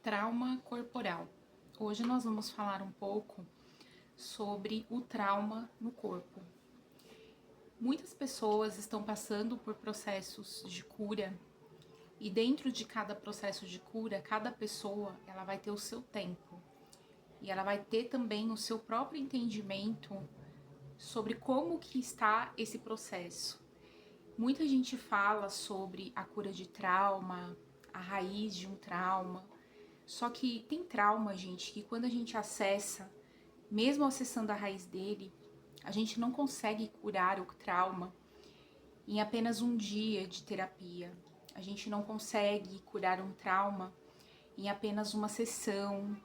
Trauma corporal. Hoje nós vamos falar um pouco sobre o trauma no corpo. Muitas pessoas estão passando por processos de cura e dentro de cada processo de cura, cada pessoa ela vai ter o seu tempo e ela vai ter também o seu próprio entendimento sobre como que está esse processo. Muita gente fala sobre a cura de trauma, a raiz de um trauma. Só que tem trauma, gente, que quando a gente acessa, mesmo acessando a raiz dele, a gente não consegue curar o trauma em apenas um dia de terapia. A gente não consegue curar um trauma em apenas uma sessão,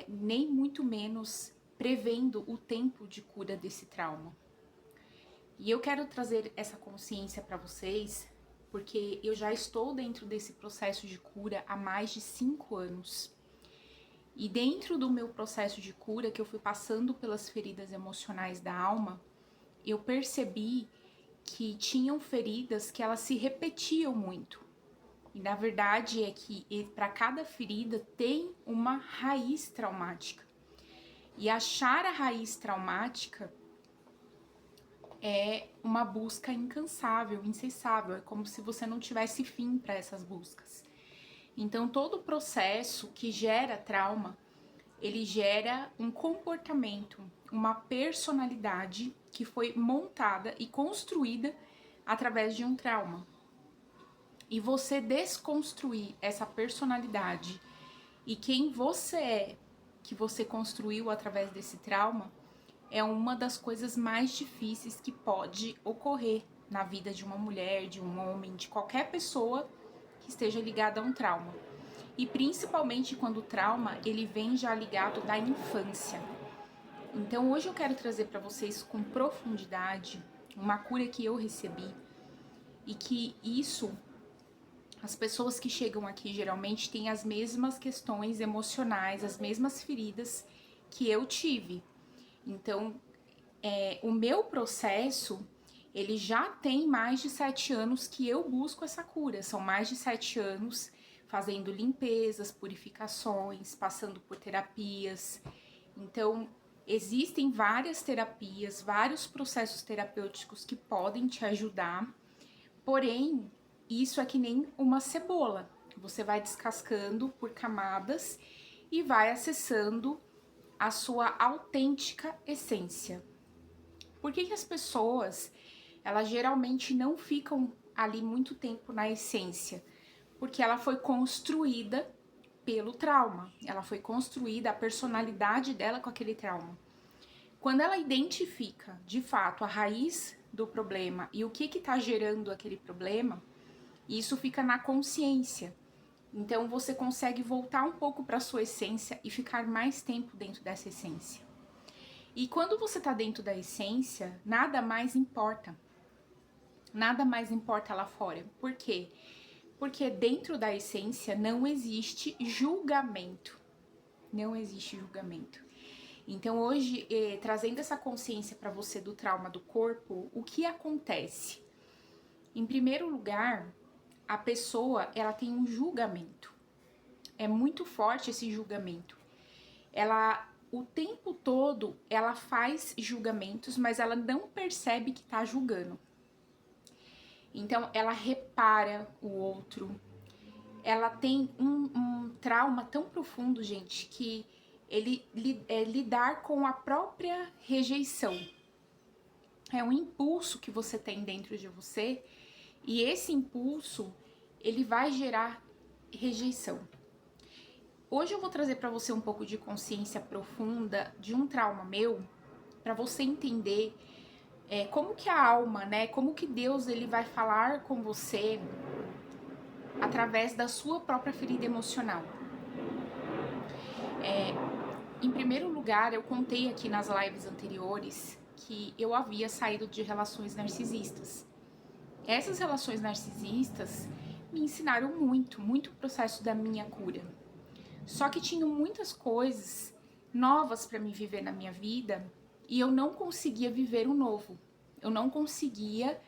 nem muito menos prevendo o tempo de cura desse trauma. E eu quero trazer essa consciência para vocês, porque eu já estou dentro desse processo de cura há mais de 5 anos. E dentro do meu processo de cura, que eu fui passando pelas feridas emocionais da alma, eu percebi que tinham feridas que elas se repetiam muito. E na verdade é que para cada ferida tem uma raiz traumática. E achar a raiz traumática é uma busca incansável, incessável. É como se você não tivesse fim para essas buscas. Então, todo o processo que gera trauma, ele gera um comportamento, uma personalidade que foi montada e construída através de um trauma. E você desconstruir essa personalidade e quem você é, que você construiu através desse trauma, é uma das coisas mais difíceis que pode ocorrer na vida de uma mulher, de um homem, de qualquer pessoa que esteja ligada a um trauma. E principalmente quando o trauma ele vem já ligado da infância. Então hoje eu quero trazer para vocês com profundidade uma cura que eu recebi e que isso, as pessoas que chegam aqui geralmente têm as mesmas questões emocionais, as mesmas feridas que eu tive. Então, o meu processo, ele já tem mais de 7 anos que eu busco essa cura. São mais de 7 anos fazendo limpezas, purificações, passando por terapias. Então, existem várias terapias, vários processos terapêuticos que podem te ajudar. Porém, isso é que nem uma cebola. Você vai descascando por camadas e vai acessando a sua autêntica essência. Por que as pessoas, elas geralmente não ficam ali muito tempo na essência? Porque ela foi construída pelo trauma. Ela foi construída, a personalidade dela com aquele trauma. Quando ela identifica, de fato, a raiz do problema e o que está gerando aquele problema, isso fica na consciência. Então você consegue voltar um pouco para sua essência e ficar mais tempo dentro dessa essência. E quando você está dentro da essência, nada mais importa. Nada mais importa lá fora. Por quê? Porque dentro da essência não existe julgamento. Não existe julgamento. Então hoje, trazendo essa consciência para você do trauma do corpo, o que acontece? Em primeiro lugar, a pessoa ela tem um julgamento. É muito forte esse julgamento. Ela o tempo todo ela faz julgamentos, mas ela não percebe que tá julgando. Então ela repara o outro. Ela tem um trauma tão profundo, gente, que ele é lidar com a própria rejeição. É um impulso que você tem dentro de você e esse impulso ele vai gerar rejeição. Hoje eu vou trazer para você um pouco de consciência profunda de um trauma meu, para você entender como que a alma, né, como que Deus ele vai falar com você através da sua própria ferida emocional. Em primeiro lugar, eu contei aqui nas lives anteriores que eu havia saído de relações narcisistas. Essas relações narcisistas me ensinaram muito o processo da minha cura. Só que tinham muitas coisas novas para me viver na minha vida e eu não conseguia viver o novo. Eu não conseguia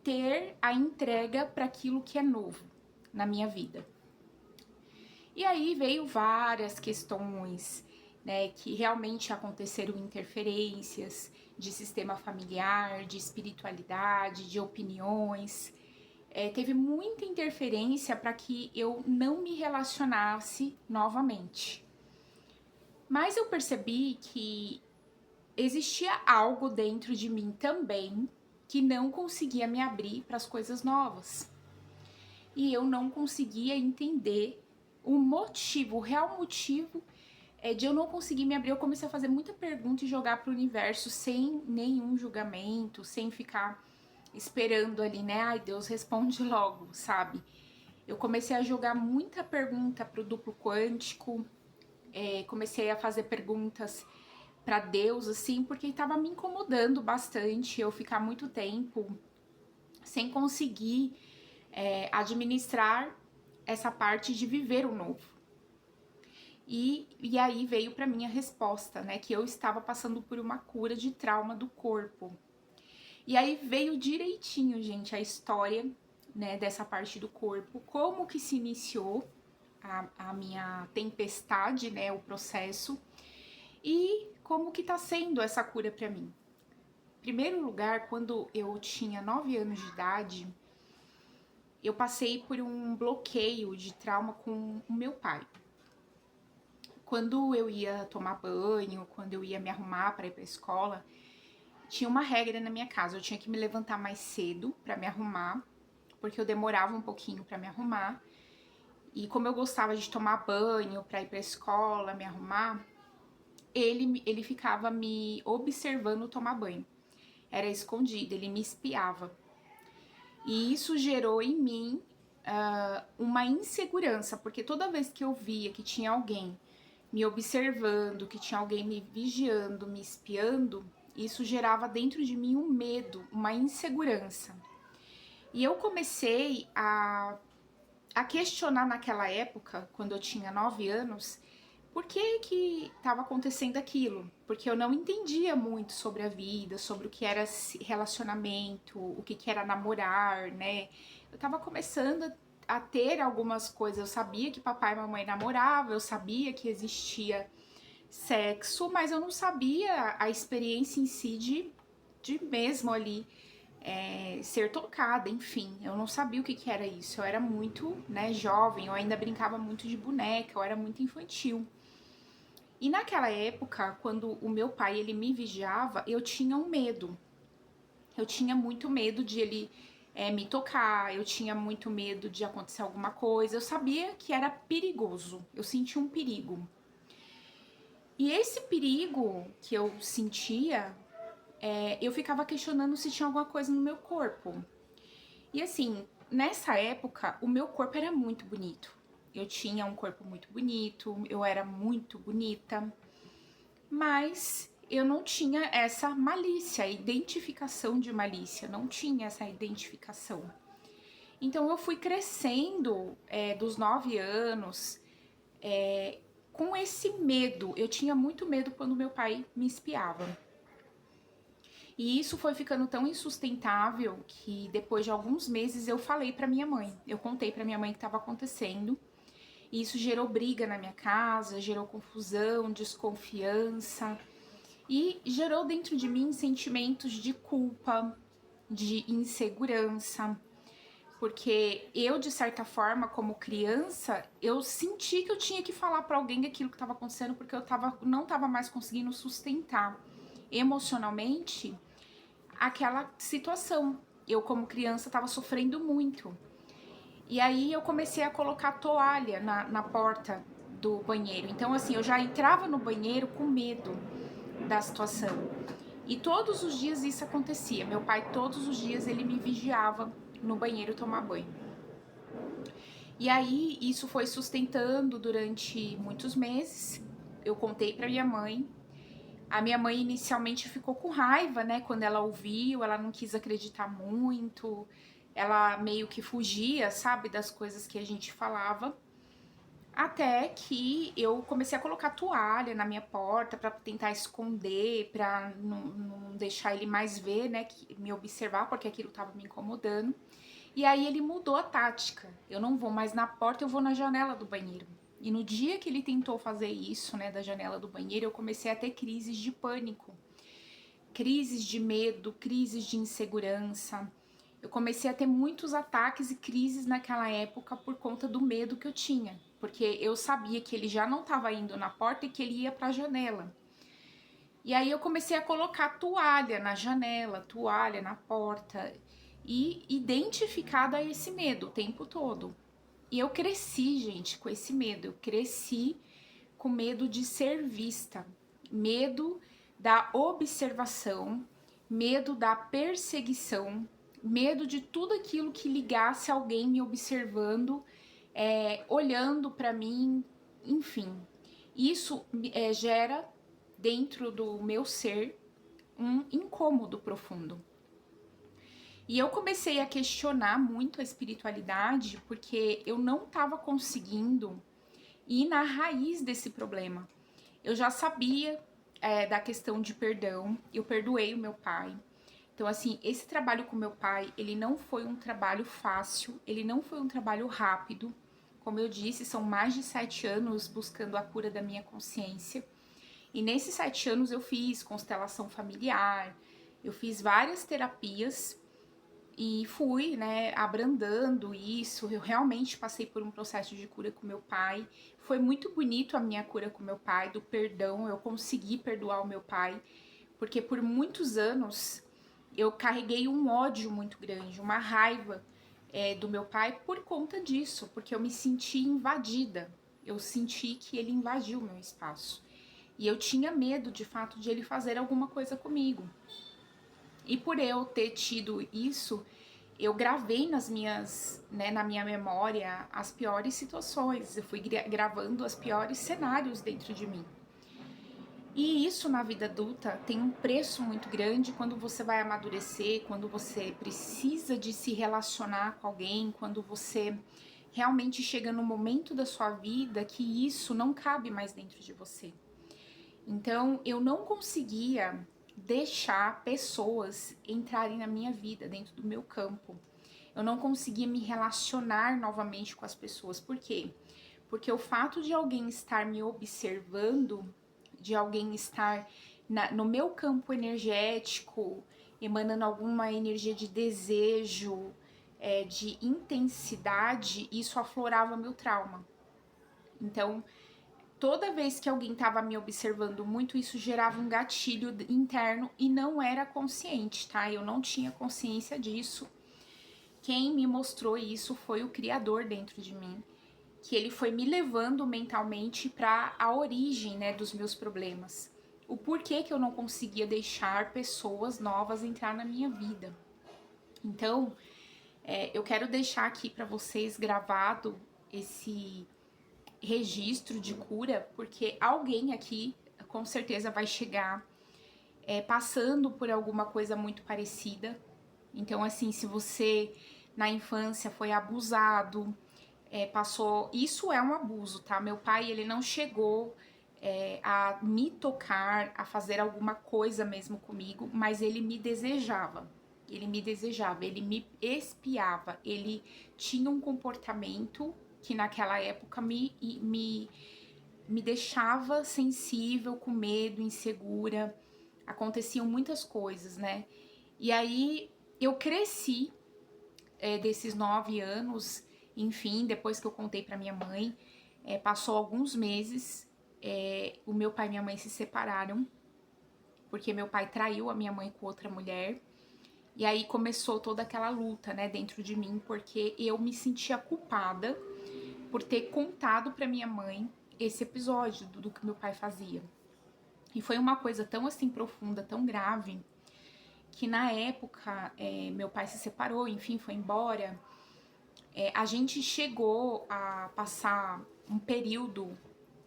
ter a entrega para aquilo que é novo na minha vida. E aí veio várias questões, né, que realmente aconteceram interferências de sistema familiar, de espiritualidade, de opiniões. Teve muita interferência para que eu não me relacionasse novamente. Mas eu percebi que existia algo dentro de mim também que não conseguia me abrir para as coisas novas. E eu não conseguia entender o motivo, o real motivo de eu não conseguir me abrir. Eu comecei a fazer muita pergunta e jogar para o universo sem nenhum julgamento, sem ficar esperando ali, né? Ai, Deus responde logo, sabe? Eu comecei a jogar muita pergunta pro duplo quântico, comecei a fazer perguntas para Deus, assim, porque estava me incomodando bastante eu ficar muito tempo sem conseguir administrar essa parte de viver o novo. E aí veio para mim a resposta, né, que eu estava passando por uma cura de trauma do corpo. E aí veio direitinho, gente, a história, né, dessa parte do corpo, como que se iniciou a minha tempestade, né, o processo, e como que tá sendo essa cura para mim. Em primeiro lugar, quando eu tinha 9 anos de idade, eu passei por um bloqueio de trauma com o meu pai. Quando eu ia tomar banho, quando eu ia me arrumar para ir para a escola, tinha uma regra na minha casa, eu tinha que me levantar mais cedo para me arrumar, porque eu demorava um pouquinho para me arrumar. E como eu gostava de tomar banho para ir para a escola, me arrumar, ele ficava me observando tomar banho. Era escondido, ele me espiava. E isso gerou em mim uma insegurança, porque toda vez que eu via que tinha alguém me observando, que tinha alguém me vigiando, me espiando, isso gerava dentro de mim um medo, uma insegurança. E eu comecei a questionar naquela época, quando eu tinha 9 anos, por que que estava acontecendo aquilo? Porque eu não entendia muito sobre a vida, sobre o que era relacionamento, o que que era namorar, né? Eu estava começando a ter algumas coisas, eu sabia que papai e mamãe namoravam, eu sabia que existia sexo, mas eu não sabia a experiência em si de mesmo ali ser tocada, enfim, eu não sabia o que que era isso, eu era muito, né, jovem, eu ainda brincava muito de boneca, eu era muito infantil. E naquela época, quando o meu pai ele me vigiava, eu tinha um medo. Eu tinha muito medo de ele me tocar, eu tinha muito medo de acontecer alguma coisa. Eu sabia que era perigoso, eu sentia um perigo. E esse perigo que eu sentia, eu ficava questionando se tinha alguma coisa no meu corpo. E assim, nessa época, o meu corpo era muito bonito. Eu tinha um corpo muito bonito, eu era muito bonita, mas eu não tinha essa malícia, identificação de malícia, não tinha essa identificação. Então eu fui crescendo dos 9 anos com esse medo. Eu tinha muito medo quando meu pai me espiava. E isso foi ficando tão insustentável que depois de alguns meses eu falei pra minha mãe. Eu contei pra minha mãe o que estava acontecendo. E isso gerou briga na minha casa, gerou confusão, desconfiança. E gerou dentro de mim sentimentos de culpa, de insegurança, porque eu, de certa forma, como criança, eu senti que eu tinha que falar para alguém aquilo que estava acontecendo, porque eu não estava mais conseguindo sustentar emocionalmente aquela situação. Eu, como criança, estava sofrendo muito. E aí eu comecei a colocar toalha na porta do banheiro. Então, assim, eu já entrava no banheiro com medo da situação. E todos os dias isso acontecia. Meu pai, todos os dias, ele me vigiava no banheiro tomar banho. E aí isso foi sustentando durante muitos meses. Eu contei para minha mãe. A minha mãe inicialmente ficou com raiva, né? Quando ela ouviu, ela não quis acreditar muito. Ela meio que fugia, sabe, das coisas que a gente falava. Até que eu comecei a colocar toalha na minha porta para tentar esconder, para não deixar ele mais ver, né, me observar, porque aquilo tava me incomodando. E aí ele mudou a tática. Eu não vou mais na porta, eu vou na janela do banheiro. E no dia que ele tentou fazer isso, né, da janela do banheiro, eu comecei a ter crises de pânico, crises de medo, crises de insegurança. Eu comecei a ter muitos ataques e crises naquela época por conta do medo que eu tinha, porque eu sabia que ele já não estava indo na porta e que ele ia para a janela. E aí eu comecei a colocar toalha na janela, toalha na porta e identificada esse medo o tempo todo. E eu cresci, gente, com esse medo. Eu cresci com medo de ser vista, medo da observação, medo da perseguição, medo de tudo aquilo que ligasse alguém me observando, olhando para mim, enfim. Isso gera dentro do meu ser um incômodo profundo. E eu comecei a questionar muito a espiritualidade porque eu não estava conseguindo ir na raiz desse problema. Eu já sabia da questão de perdão, eu perdoei o meu pai. Então, assim, esse trabalho com meu pai, ele não foi um trabalho fácil, ele não foi um trabalho rápido. Como eu disse, são mais de 7 anos buscando a cura da minha consciência. E nesses 7 anos eu fiz constelação familiar, eu fiz várias terapias e fui, né, abrandando isso. Eu realmente passei por um processo de cura com meu pai. Foi muito bonito a minha cura com meu pai, do perdão. Eu consegui perdoar o meu pai, porque por muitos anos eu carreguei um ódio muito grande, uma raiva do meu pai por conta disso, porque eu me senti invadida. Eu senti que ele invadiu o meu espaço. E eu tinha medo, de fato, de ele fazer alguma coisa comigo. E por eu ter tido isso, eu gravei nas minhas, né, na minha memória as piores situações. Eu fui gravando os piores cenários dentro de mim. E isso na vida adulta tem um preço muito grande quando você vai amadurecer, quando você precisa de se relacionar com alguém, quando você realmente chega no momento da sua vida que isso não cabe mais dentro de você. Então, eu não conseguia deixar pessoas entrarem na minha vida, dentro do meu campo. Eu não conseguia me relacionar novamente com as pessoas. Por quê? Porque o fato de alguém estar me observando, de alguém estar no meu campo energético, emanando alguma energia de desejo, de intensidade, isso aflorava meu trauma. Então, toda vez que alguém estava me observando muito, isso gerava um gatilho interno e não era consciente, tá? Eu não tinha consciência disso. Quem me mostrou isso foi o Criador dentro de mim, que ele foi me levando mentalmente para a origem, né, dos meus problemas. O porquê que eu não conseguia deixar pessoas novas entrar na minha vida. Então, eu quero deixar aqui para vocês gravado esse registro de cura, porque alguém aqui com certeza vai chegar passando por alguma coisa muito parecida. Então, assim, se você na infância foi abusado, passou. Isso é um abuso, tá? Meu pai, ele não chegou a me tocar, a fazer alguma coisa mesmo comigo, mas ele me desejava. Ele me desejava, ele me espiava, ele tinha um comportamento que naquela época me deixava sensível, com medo, insegura. Aconteciam muitas coisas, né? E aí eu cresci desses 9 anos, enfim, depois que eu contei pra minha mãe, passou alguns meses, o meu pai e minha mãe se separaram, porque meu pai traiu a minha mãe com outra mulher. E aí começou toda aquela luta, né, dentro de mim, porque eu me sentia culpada por ter contado pra minha mãe esse episódio do que meu pai fazia. E foi uma coisa tão assim profunda, tão grave, que na época meu pai se separou, enfim, foi embora. A gente chegou a passar um período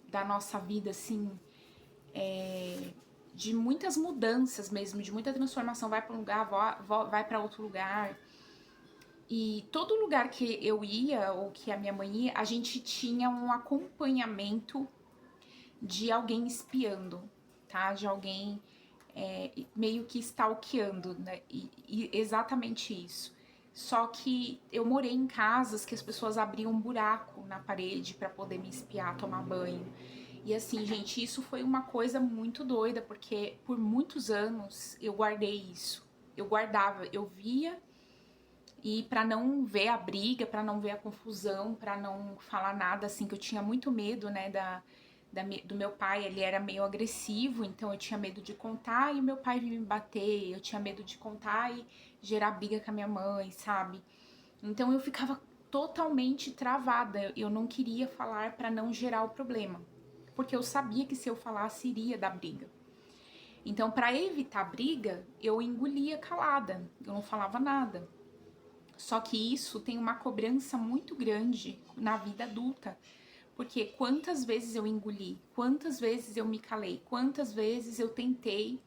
da nossa vida assim, de muitas mudanças mesmo, de muita transformação. Vai para um lugar, vai para outro lugar. E todo lugar que eu ia, ou que a minha mãe ia, a gente tinha um acompanhamento de alguém espiando, tá? De alguém meio que stalkeando, né? E exatamente isso. Só que eu morei em casas que as pessoas abriam um buraco na parede para poder me espiar, tomar banho. E assim, gente, isso foi uma coisa muito doida, porque por muitos anos eu guardei isso. Eu guardava, eu via, e para não ver a briga, para não ver a confusão, para não falar nada, assim, que eu tinha muito medo, né, do meu pai. Ele era meio agressivo, então eu tinha medo de contar e o meu pai vir me bater, eu tinha medo de contar e gerar briga com a minha mãe, sabe? Então eu ficava totalmente travada, eu não queria falar para não gerar o problema, porque eu sabia que se eu falasse iria dar briga. Então, para evitar briga, eu engolia calada, eu não falava nada. Só que isso tem uma cobrança muito grande na vida adulta, porque quantas vezes eu engoli, quantas vezes eu me calei, quantas vezes eu tentei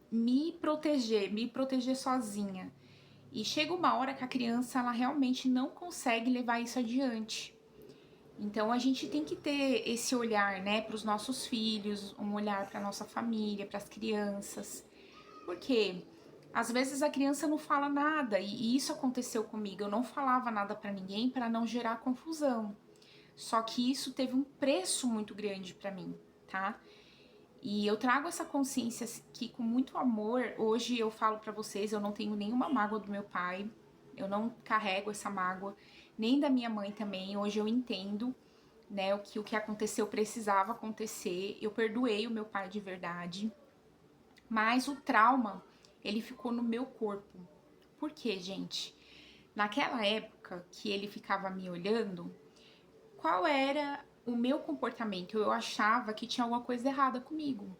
me proteger sozinha. E chega uma hora que a criança ela realmente não consegue levar isso adiante. Então a gente tem que ter esse olhar, né, para os nossos filhos, um olhar para nossa família, para as crianças. Porque às vezes a criança não fala nada e isso aconteceu comigo. Eu não falava nada para ninguém para não gerar confusão. Só que isso teve um preço muito grande para mim, tá? E eu trago essa consciência aqui com muito amor. Hoje eu falo para vocês, eu não tenho nenhuma mágoa do meu pai. Eu não carrego essa mágoa, nem da minha mãe também. Hoje eu entendo, né, o que aconteceu precisava acontecer. Eu perdoei o meu pai de verdade. Mas o trauma, ele ficou no meu corpo. Por quê, gente? Naquela época que ele ficava me olhando, qual era o meu comportamento? Eu achava que tinha alguma coisa errada comigo.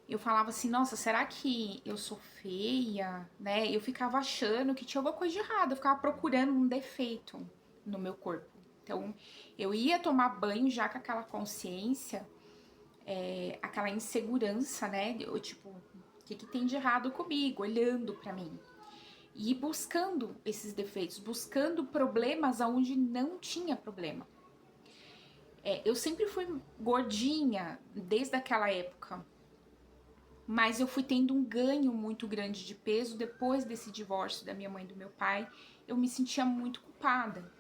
Eu falava assim, nossa, será que eu sou feia, né? Eu ficava achando que tinha alguma coisa de errado, eu ficava procurando um defeito no meu corpo. Então, eu ia tomar banho já com aquela consciência, aquela insegurança, né? Eu, tipo, o que tem de errado comigo? Olhando pra mim. E buscando esses defeitos, buscando problemas aonde não tinha problema. Eu sempre fui gordinha desde aquela época, mas eu fui tendo um ganho muito grande de peso depois desse divórcio da minha mãe e do meu pai. Eu me sentia muito culpada.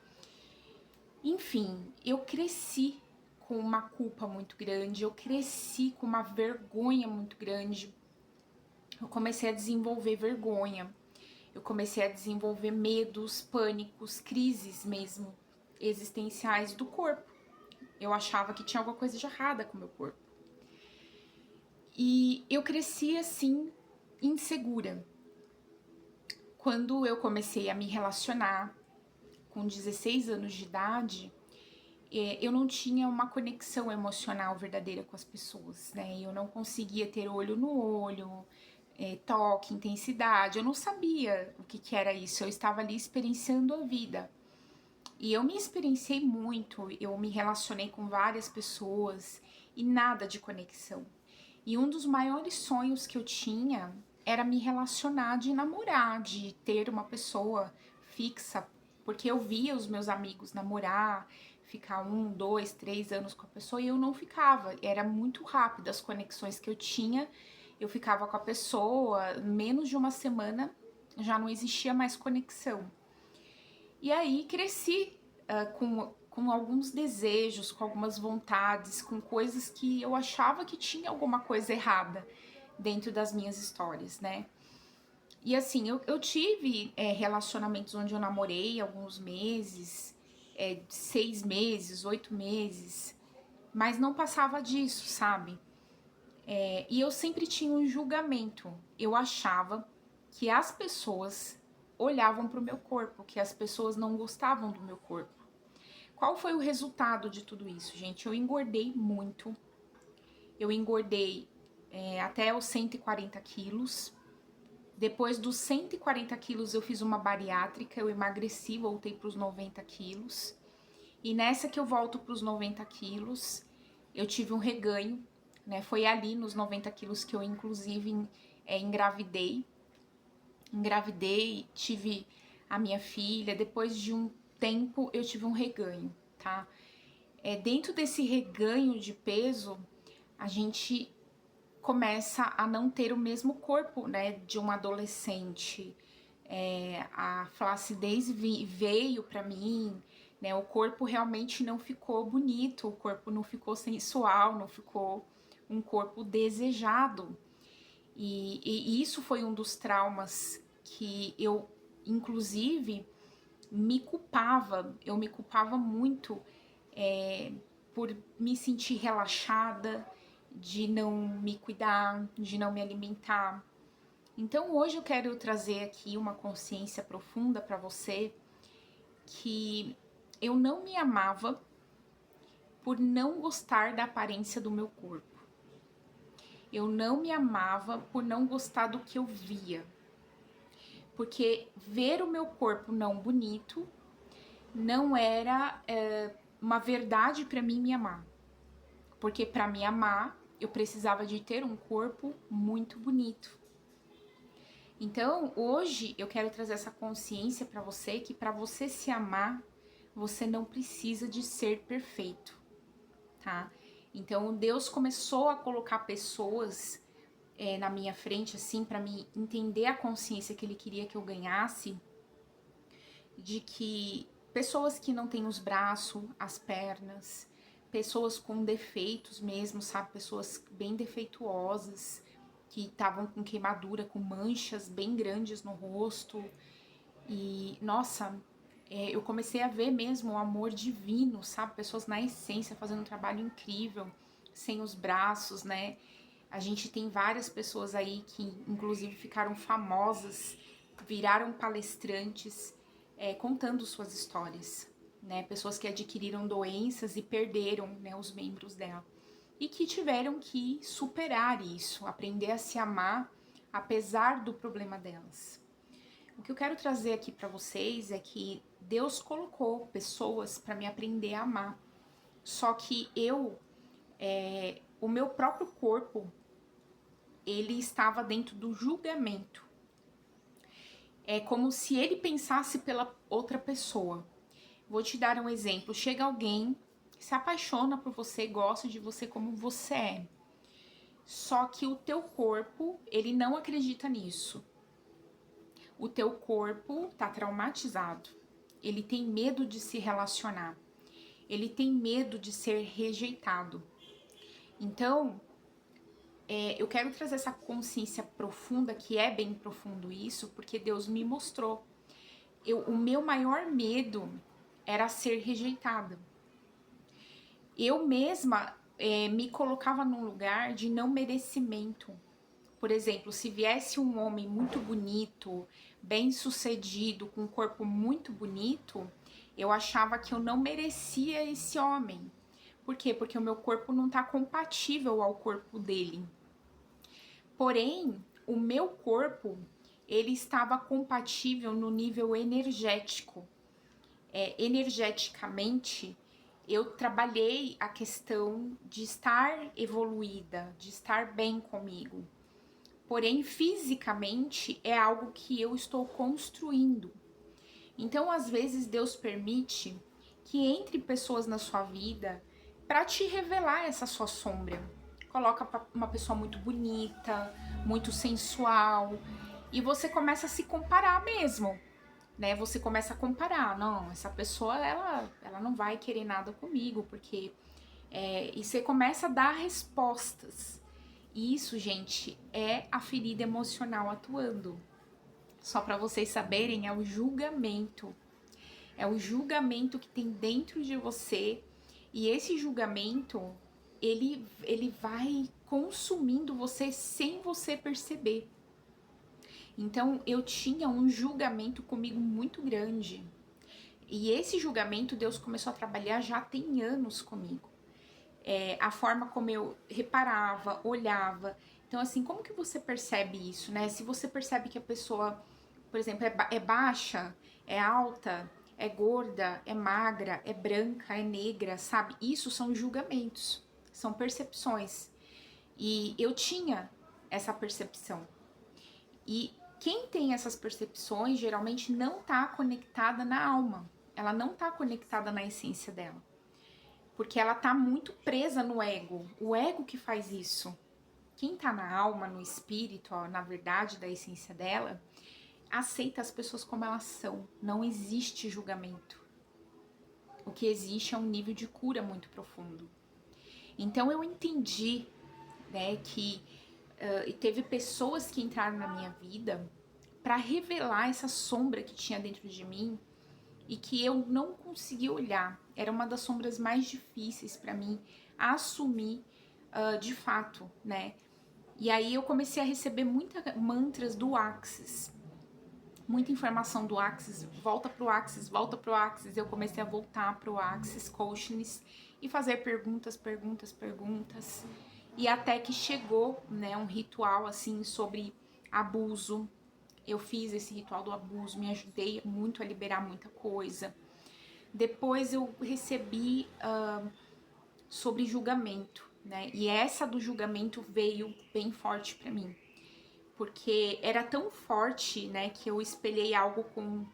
Enfim, eu cresci com uma culpa muito grande, eu cresci com uma vergonha muito grande. Eu comecei a desenvolver vergonha, eu comecei a desenvolver medos, pânicos, crises mesmo existenciais do corpo. Eu achava que tinha alguma coisa de errada com o meu corpo. E eu cresci assim, insegura. Quando eu comecei a me relacionar com 16 anos de idade, eu não tinha uma conexão emocional verdadeira com as pessoas, né? Eu não conseguia ter olho no olho, toque, intensidade. Eu não sabia o que era isso. Eu estava ali experienciando a vida. E eu me experienciei muito, eu me relacionei com várias pessoas e nada de conexão. E um dos maiores sonhos que eu tinha era me relacionar, de namorar, de ter uma pessoa fixa, porque eu via os meus amigos namorar, ficar 1, 2, 3 anos com a pessoa e eu não ficava. Era muito rápido as conexões que eu tinha, eu ficava com a pessoa, menos de uma semana já não existia mais conexão. E aí cresci com alguns desejos, com algumas vontades, com coisas que eu achava que tinha alguma coisa errada dentro das minhas histórias, né? E assim, eu tive relacionamentos onde eu namorei alguns meses, 6 meses, 8 meses, mas não passava disso, sabe? E eu sempre tinha um julgamento. Eu achava que as pessoas olhavam para o meu corpo, que as pessoas não gostavam do meu corpo. Qual foi o resultado de tudo isso, gente? Eu engordei muito. Eu engordei até os 140 quilos. Depois dos 140 quilos, eu fiz uma bariátrica, eu emagreci, voltei para os 90 quilos. E nessa que eu volto para os 90 quilos, eu tive um reganho, né? Foi ali nos 90 quilos que eu, inclusive, engravidei. Engravidei, tive a minha filha. Depois de um tempo, eu tive um reganho, tá? Dentro desse reganho de peso, a gente começa a não ter o mesmo corpo, né, de um adolescente. A flacidez veio para mim, né, o corpo realmente não ficou bonito, o corpo não ficou sensual, não ficou um corpo desejado. E isso foi um dos traumas que eu, inclusive, eu me culpava muito por me sentir relaxada, de não me cuidar, de não me alimentar. Então hoje eu quero trazer aqui uma consciência profunda para você que eu não me amava por não gostar da aparência do meu corpo. Eu não me amava por não gostar do que eu via. Porque ver o meu corpo não bonito não era uma verdade para mim me amar. Porque para me amar, eu precisava de ter um corpo muito bonito. Então, hoje eu quero trazer essa consciência para você que para você se amar, você não precisa de ser perfeito, tá? Então, Deus começou a colocar pessoas na minha frente, assim, para me entender a consciência que Ele queria que eu ganhasse, de que pessoas que não têm os braços, as pernas, pessoas com defeitos mesmo, sabe? Pessoas bem defeituosas, que estavam com queimadura, com manchas bem grandes no rosto. E, nossa, eu comecei a ver mesmo o amor divino, sabe? Pessoas na essência fazendo um trabalho incrível, sem os braços, né? A gente tem várias pessoas aí que, inclusive, ficaram famosas, viraram palestrantes, contando suas histórias, né? Pessoas que adquiriram doenças e perderam, né, os membros dela. E que tiveram que superar isso, aprender a se amar, apesar do problema delas. O que eu quero trazer aqui para vocês é que Deus colocou pessoas para me aprender a amar. Só que o meu próprio corpo, ele estava dentro do julgamento. É como se ele pensasse pela outra pessoa. Vou te dar um exemplo. Chega alguém, se apaixona por você, gosta de você como você é. Só que o teu corpo, ele não acredita nisso. O teu corpo tá traumatizado. Ele tem medo de se relacionar. Ele tem medo de ser rejeitado. Então, eu quero trazer essa consciência profunda, que é bem profundo isso, porque Deus me mostrou. O meu maior medo era ser rejeitada. Eu mesma me colocava num lugar de não merecimento. Por exemplo, se viesse um homem muito bonito, bem sucedido, com um corpo muito bonito, eu achava que eu não merecia esse homem. Por quê? Porque o meu corpo não está compatível ao corpo dele. Porém, o meu corpo, ele estava compatível no nível energético. Energeticamente, eu trabalhei a questão de estar evoluída, de estar bem comigo. Porém, fisicamente, é algo que eu estou construindo. Então, às vezes, Deus permite que entre pessoas na sua vida para te revelar essa sua sombra. Coloca uma pessoa muito bonita, muito sensual, e você começa a se comparar mesmo, né? Você começa a comparar, não, essa pessoa, ela não vai querer nada comigo, porque... e você começa a dar respostas. E isso, gente, é a ferida emocional atuando. Só para vocês saberem, é o julgamento. É o julgamento que tem dentro de você. E esse julgamento, ele vai consumindo você sem você perceber. Então, eu tinha um julgamento comigo muito grande. E esse julgamento, Deus começou a trabalhar já tem anos comigo. A forma como eu reparava, olhava. Então, assim, como que você percebe isso, né? Se você percebe que a pessoa, por exemplo, é baixa, é alta, é gorda, é magra, é branca, é negra, sabe? Isso são julgamentos, são percepções. E eu tinha essa percepção. E quem tem essas percepções geralmente não tá conectada na alma. Ela não tá conectada na essência dela. Porque ela tá muito presa no ego. O ego que faz isso. quem tá na alma, no espírito, ó, na verdade da essência dela, aceita as pessoas como elas são. Não existe julgamento. O que existe é um nível de cura muito profundo. Então eu entendi, né, que teve pessoas que entraram na minha vida para revelar essa sombra que tinha dentro de mim e que eu não conseguia olhar. Era uma das sombras mais difíceis para mim assumir de fato, né? E aí eu comecei a receber muitas mantras do Axis, muita informação do Axis, volta pro Axis, volta pro Axis. Eu comecei a voltar pro Axis Consciousness e fazer perguntas. E até que chegou, né, um ritual assim sobre abuso. Eu fiz esse ritual do abuso, me ajudei muito a liberar muita coisa. Depois eu recebi sobre julgamento, né? E essa do julgamento veio bem forte pra mim, porque era tão forte, né, que eu espelhei algo com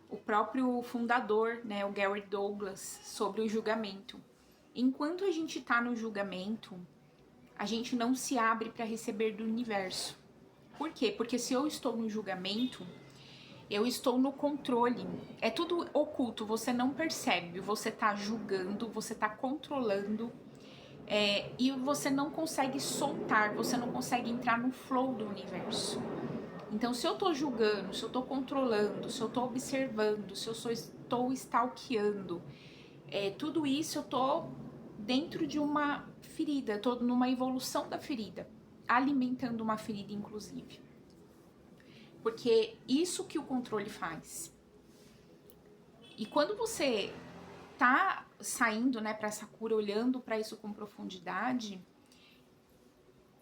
o próprio fundador, né, o Gary Douglas, sobre o julgamento. Enquanto a gente tá no julgamento, a gente não se abre para receber do universo. Por quê? Porque se eu estou no julgamento, eu estou no controle. É tudo oculto, você não percebe. Você tá julgando, você tá controlando, e você não consegue soltar, você não consegue entrar no flow do universo. Então, se eu tô julgando, se eu tô controlando, se eu tô observando, se eu estou stalkeando, tudo isso eu tô dentro de uma ferida, eu tô numa evolução da ferida, alimentando uma ferida, inclusive. Porque isso que o controle faz. E quando você tá saindo, né, para essa cura, olhando para isso com profundidade,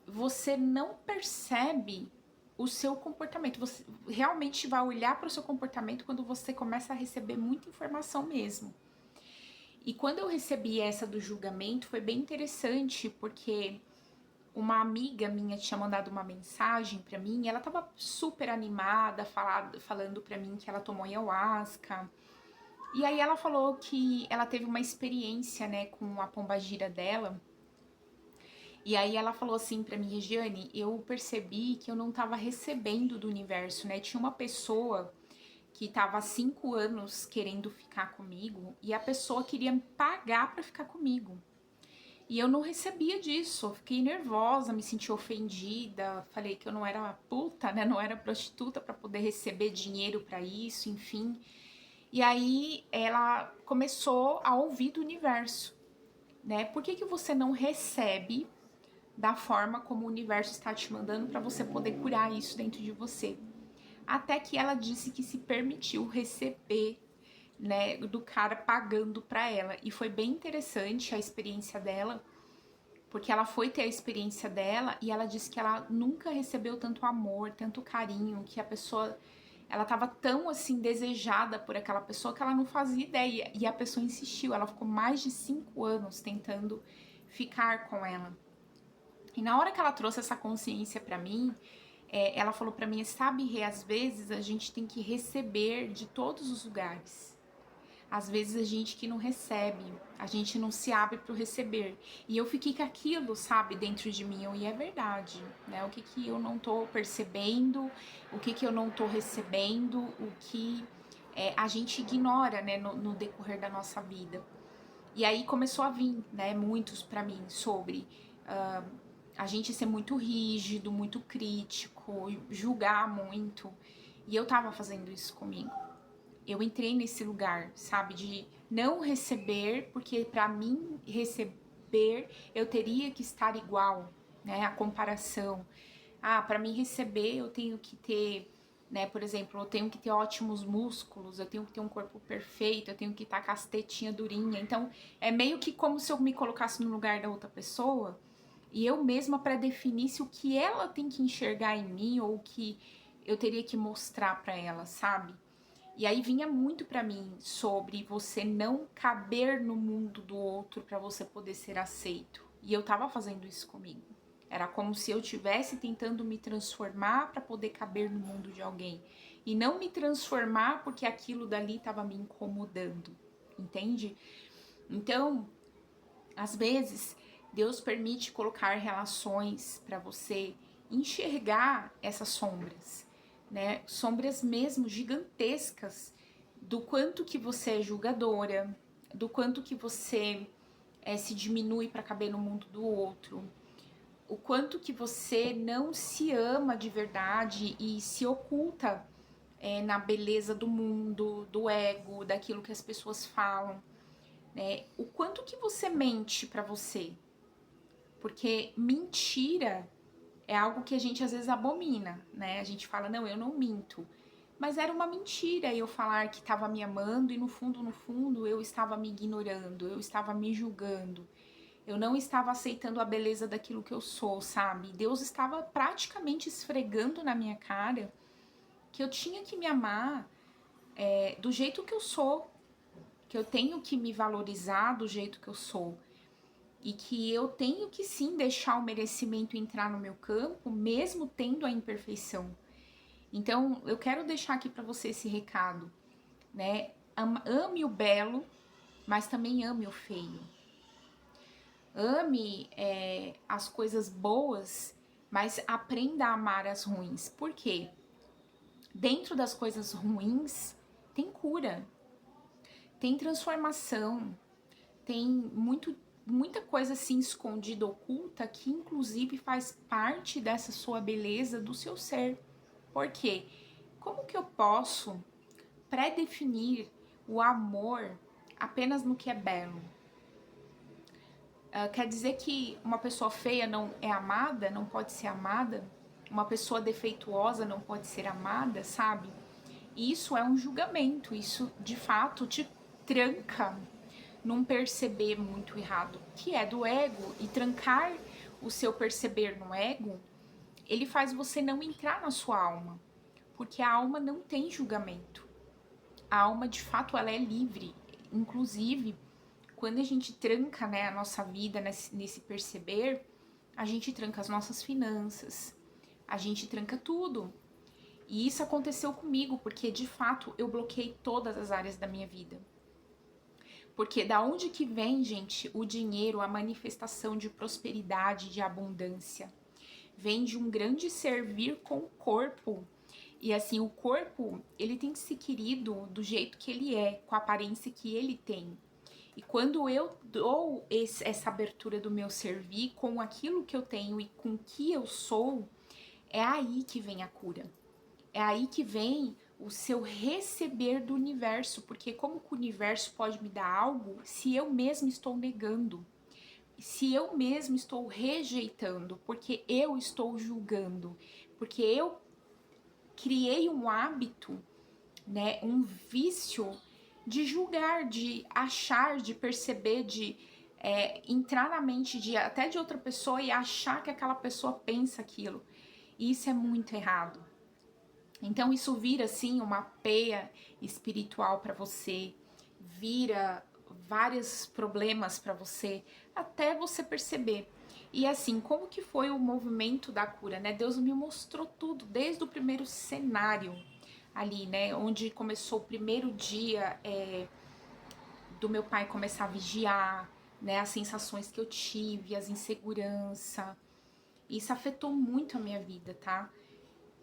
você não percebe o seu comportamento. Você realmente vai olhar para o seu comportamento quando você começa a receber muita informação mesmo. E quando eu recebi essa do julgamento, foi bem interessante, porque uma amiga minha tinha mandado uma mensagem pra mim, e ela tava super animada, falando pra mim que ela tomou ayahuasca. E aí ela falou que ela teve uma experiência, né, com a pombagira dela. E aí ela falou assim pra mim: Regiane, eu percebi que eu não tava recebendo do universo, né? Tinha uma pessoa que tava há 5 anos querendo ficar comigo, e a pessoa queria me pagar pra ficar comigo. E eu não recebia disso, eu fiquei nervosa, me senti ofendida, falei que eu não era puta, né, não era prostituta para poder receber dinheiro para isso, enfim. E aí ela começou a ouvir do universo, né? Por que você não recebe da forma como o universo está te mandando para você poder curar isso dentro de você? Até que ela disse que se permitiu receber, né, do cara pagando para ela. E foi bem interessante a experiência dela, porque ela foi ter a experiência dela e ela disse que ela nunca recebeu tanto amor, tanto carinho, que a pessoa, ela tava tão assim desejada por aquela pessoa que ela não fazia ideia, e a pessoa insistiu, ela ficou mais de 5 anos tentando ficar com ela. E na hora que ela trouxe essa consciência pra mim, ela falou pra mim: sabe, Rê, às vezes a gente tem que receber de todos os lugares. Às vezes a gente que não recebe, a gente não se abre para o receber. E eu fiquei com aquilo, sabe, dentro de mim, e é verdade, né? O que eu não tô percebendo, o que eu não tô recebendo, o que a gente ignora, né, no decorrer da nossa vida. E aí começou a vir, né, muitos para mim sobre a gente ser muito rígido, muito crítico, julgar muito. E eu tava fazendo isso comigo. Eu entrei nesse lugar, sabe, de não receber, porque para mim receber eu teria que estar igual, né, a comparação. Ah, para mim receber eu tenho que ter, né, por exemplo, eu tenho que ter ótimos músculos, eu tenho que ter um corpo perfeito, eu tenho que estar com as tetinhas durinha. Então, é meio que como se eu me colocasse no lugar da outra pessoa e eu mesma pré-definisse o que ela tem que enxergar em mim ou o que eu teria que mostrar para ela, sabe? E aí vinha muito pra mim sobre você não caber no mundo do outro pra você poder ser aceito. E eu tava fazendo isso comigo. Era como se eu estivesse tentando me transformar pra poder caber no mundo de alguém. E não me transformar porque aquilo dali tava me incomodando. Entende? Então, às vezes, Deus permite colocar relações para você enxergar essas sombras, né? Sombras mesmo gigantescas do quanto que você é julgadora, do quanto que você se diminui para caber no mundo do outro, o quanto que você não se ama de verdade e se oculta na beleza do mundo, do ego, daquilo que as pessoas falam, né? O quanto que você mente para você, porque mentira é algo que a gente às vezes abomina, né? A gente fala, não, eu não minto. Mas era uma mentira eu falar que estava me amando e no fundo, eu estava me ignorando, eu estava me julgando. Eu não estava aceitando a beleza daquilo que eu sou, sabe? Deus estava praticamente esfregando na minha cara que eu tinha que me amar do jeito que eu sou, que eu tenho que me valorizar do jeito que eu sou. E que eu tenho que sim deixar o merecimento entrar no meu campo, mesmo tendo a imperfeição. Então, eu quero deixar aqui para você esse recado, né? Ame o belo, mas também ame o feio. Ame as coisas boas, mas aprenda a amar as ruins. Por quê? Dentro das coisas ruins tem cura, tem transformação, tem muita coisa assim escondida, oculta, que inclusive faz parte dessa sua beleza, do seu ser. Por quê? Como que eu posso pré-definir o amor apenas no que é belo? Quer dizer que uma pessoa feia não é amada, não pode ser amada? Uma pessoa defeituosa não pode ser amada, sabe? Isso é um julgamento, isso de fato te tranca num perceber muito errado, que é do ego, e trancar o seu perceber no ego, ele faz você não entrar na sua alma, porque a alma não tem julgamento. A alma, de fato, ela é livre. Inclusive, quando a gente tranca, né, a nossa vida nesse perceber, a gente tranca as nossas finanças, a gente tranca tudo. E isso aconteceu comigo, porque de fato eu bloqueei todas as áreas da minha vida. Porque da onde que vem, gente, o dinheiro, a manifestação de prosperidade, de abundância? Vem de um grande servir com o corpo. E assim, o corpo, ele tem que ser querido do jeito que ele é, com a aparência que ele tem. E quando eu dou essa abertura do meu servir com aquilo que eu tenho e com o que eu sou, é aí que vem a cura. É aí que vem o seu receber do universo, porque como que o universo pode me dar algo se eu mesmo estou negando? Se eu mesmo estou rejeitando, porque eu estou julgando, porque eu criei um hábito, né, um vício de julgar, de achar, de perceber, de entrar na mente até de outra pessoa e achar que aquela pessoa pensa aquilo. E isso é muito errado. Então isso vira assim uma peia espiritual para você, vira vários problemas para você, até você perceber. E assim, como que foi o movimento da cura, né? Deus me mostrou tudo, desde o primeiro cenário ali, né? Onde começou o primeiro dia do meu pai começar a vigiar, né? As sensações que eu tive, as inseguranças. Isso afetou muito a minha vida, tá?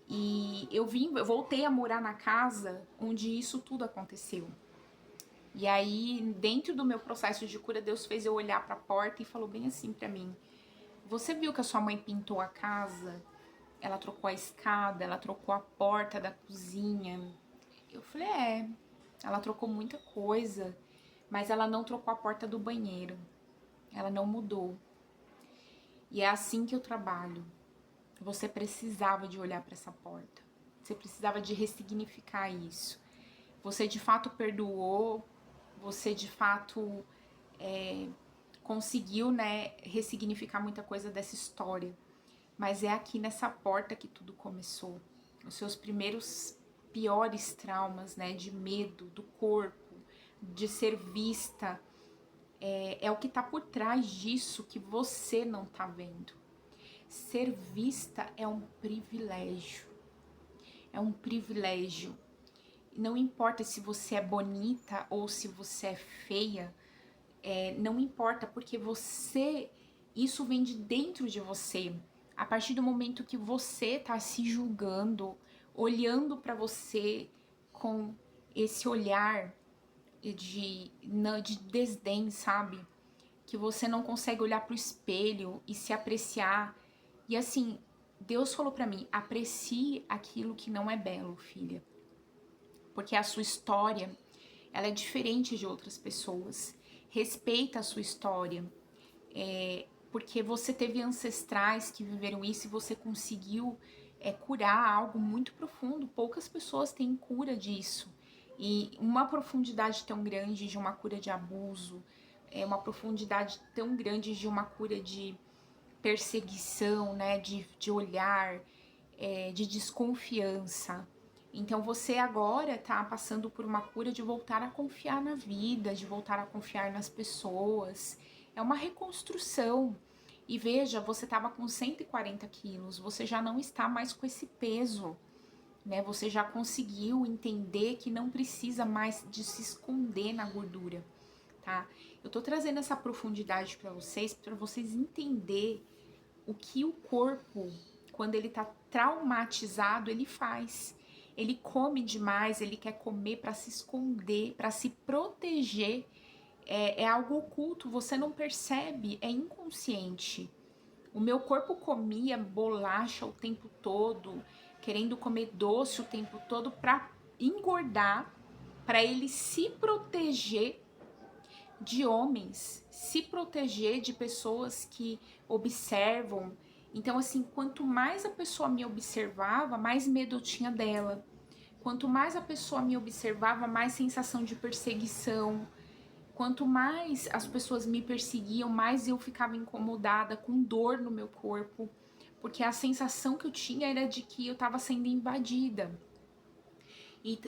E eu voltei a morar na casa onde isso tudo aconteceu. E aí, dentro do meu processo de cura, Deus fez eu olhar para a porta e falou bem assim para mim: "Você viu que a sua mãe pintou a casa? Ela trocou a escada, ela trocou a porta da cozinha." Eu falei: "É, ela trocou muita coisa, mas ela não trocou a porta do banheiro. Ela não mudou." E é assim que eu trabalho. Você precisava de olhar para essa porta. Você precisava de ressignificar isso. Você de fato perdoou, você de fato conseguiu, né, ressignificar muita coisa dessa história. Mas é aqui nessa porta que tudo começou. Os seus primeiros piores traumas, né, de medo do corpo, de ser vista, é o que tá por trás disso que você não tá vendo. Ser vista é um privilégio. É um privilégio. Não importa se você é bonita ou se você é feia, não importa, porque você isso vem de dentro de você. A partir do momento que você tá se julgando, olhando para você com esse olhar de desdém, sabe? Que você não consegue olhar pro espelho e se apreciar. E assim, Deus falou para mim: aprecie aquilo que não é belo, filha. Porque a sua história, ela é diferente de outras pessoas. Respeita a sua história. Porque você teve ancestrais que viveram isso e você conseguiu curar algo muito profundo. Poucas pessoas têm cura disso. E uma profundidade tão grande de uma cura de abuso, uma profundidade tão grande de uma cura de perseguição, né, de olhar, de desconfiança. Então você agora tá passando por uma cura de voltar a confiar na vida, de voltar a confiar nas pessoas. É uma reconstrução. E veja, você estava com 140 quilos, você já não está mais com esse peso, né? Você já conseguiu entender que não precisa mais de se esconder na gordura, tá? Eu tô trazendo essa profundidade para vocês entender o que o corpo, quando ele tá traumatizado, ele faz. Ele come demais, ele quer comer para se esconder, para se proteger. É algo oculto, você não percebe, é inconsciente. O meu corpo comia bolacha o tempo todo, querendo comer doce o tempo todo para engordar, para ele se proteger de homens, se proteger de pessoas que observam. Então, assim, quanto mais a pessoa me observava, mais medo eu tinha dela. Quanto mais a pessoa me observava, mais sensação de perseguição. Quanto mais as pessoas me perseguiam, mais eu ficava incomodada, com dor no meu corpo, porque a sensação que eu tinha era de que eu estava sendo invadida.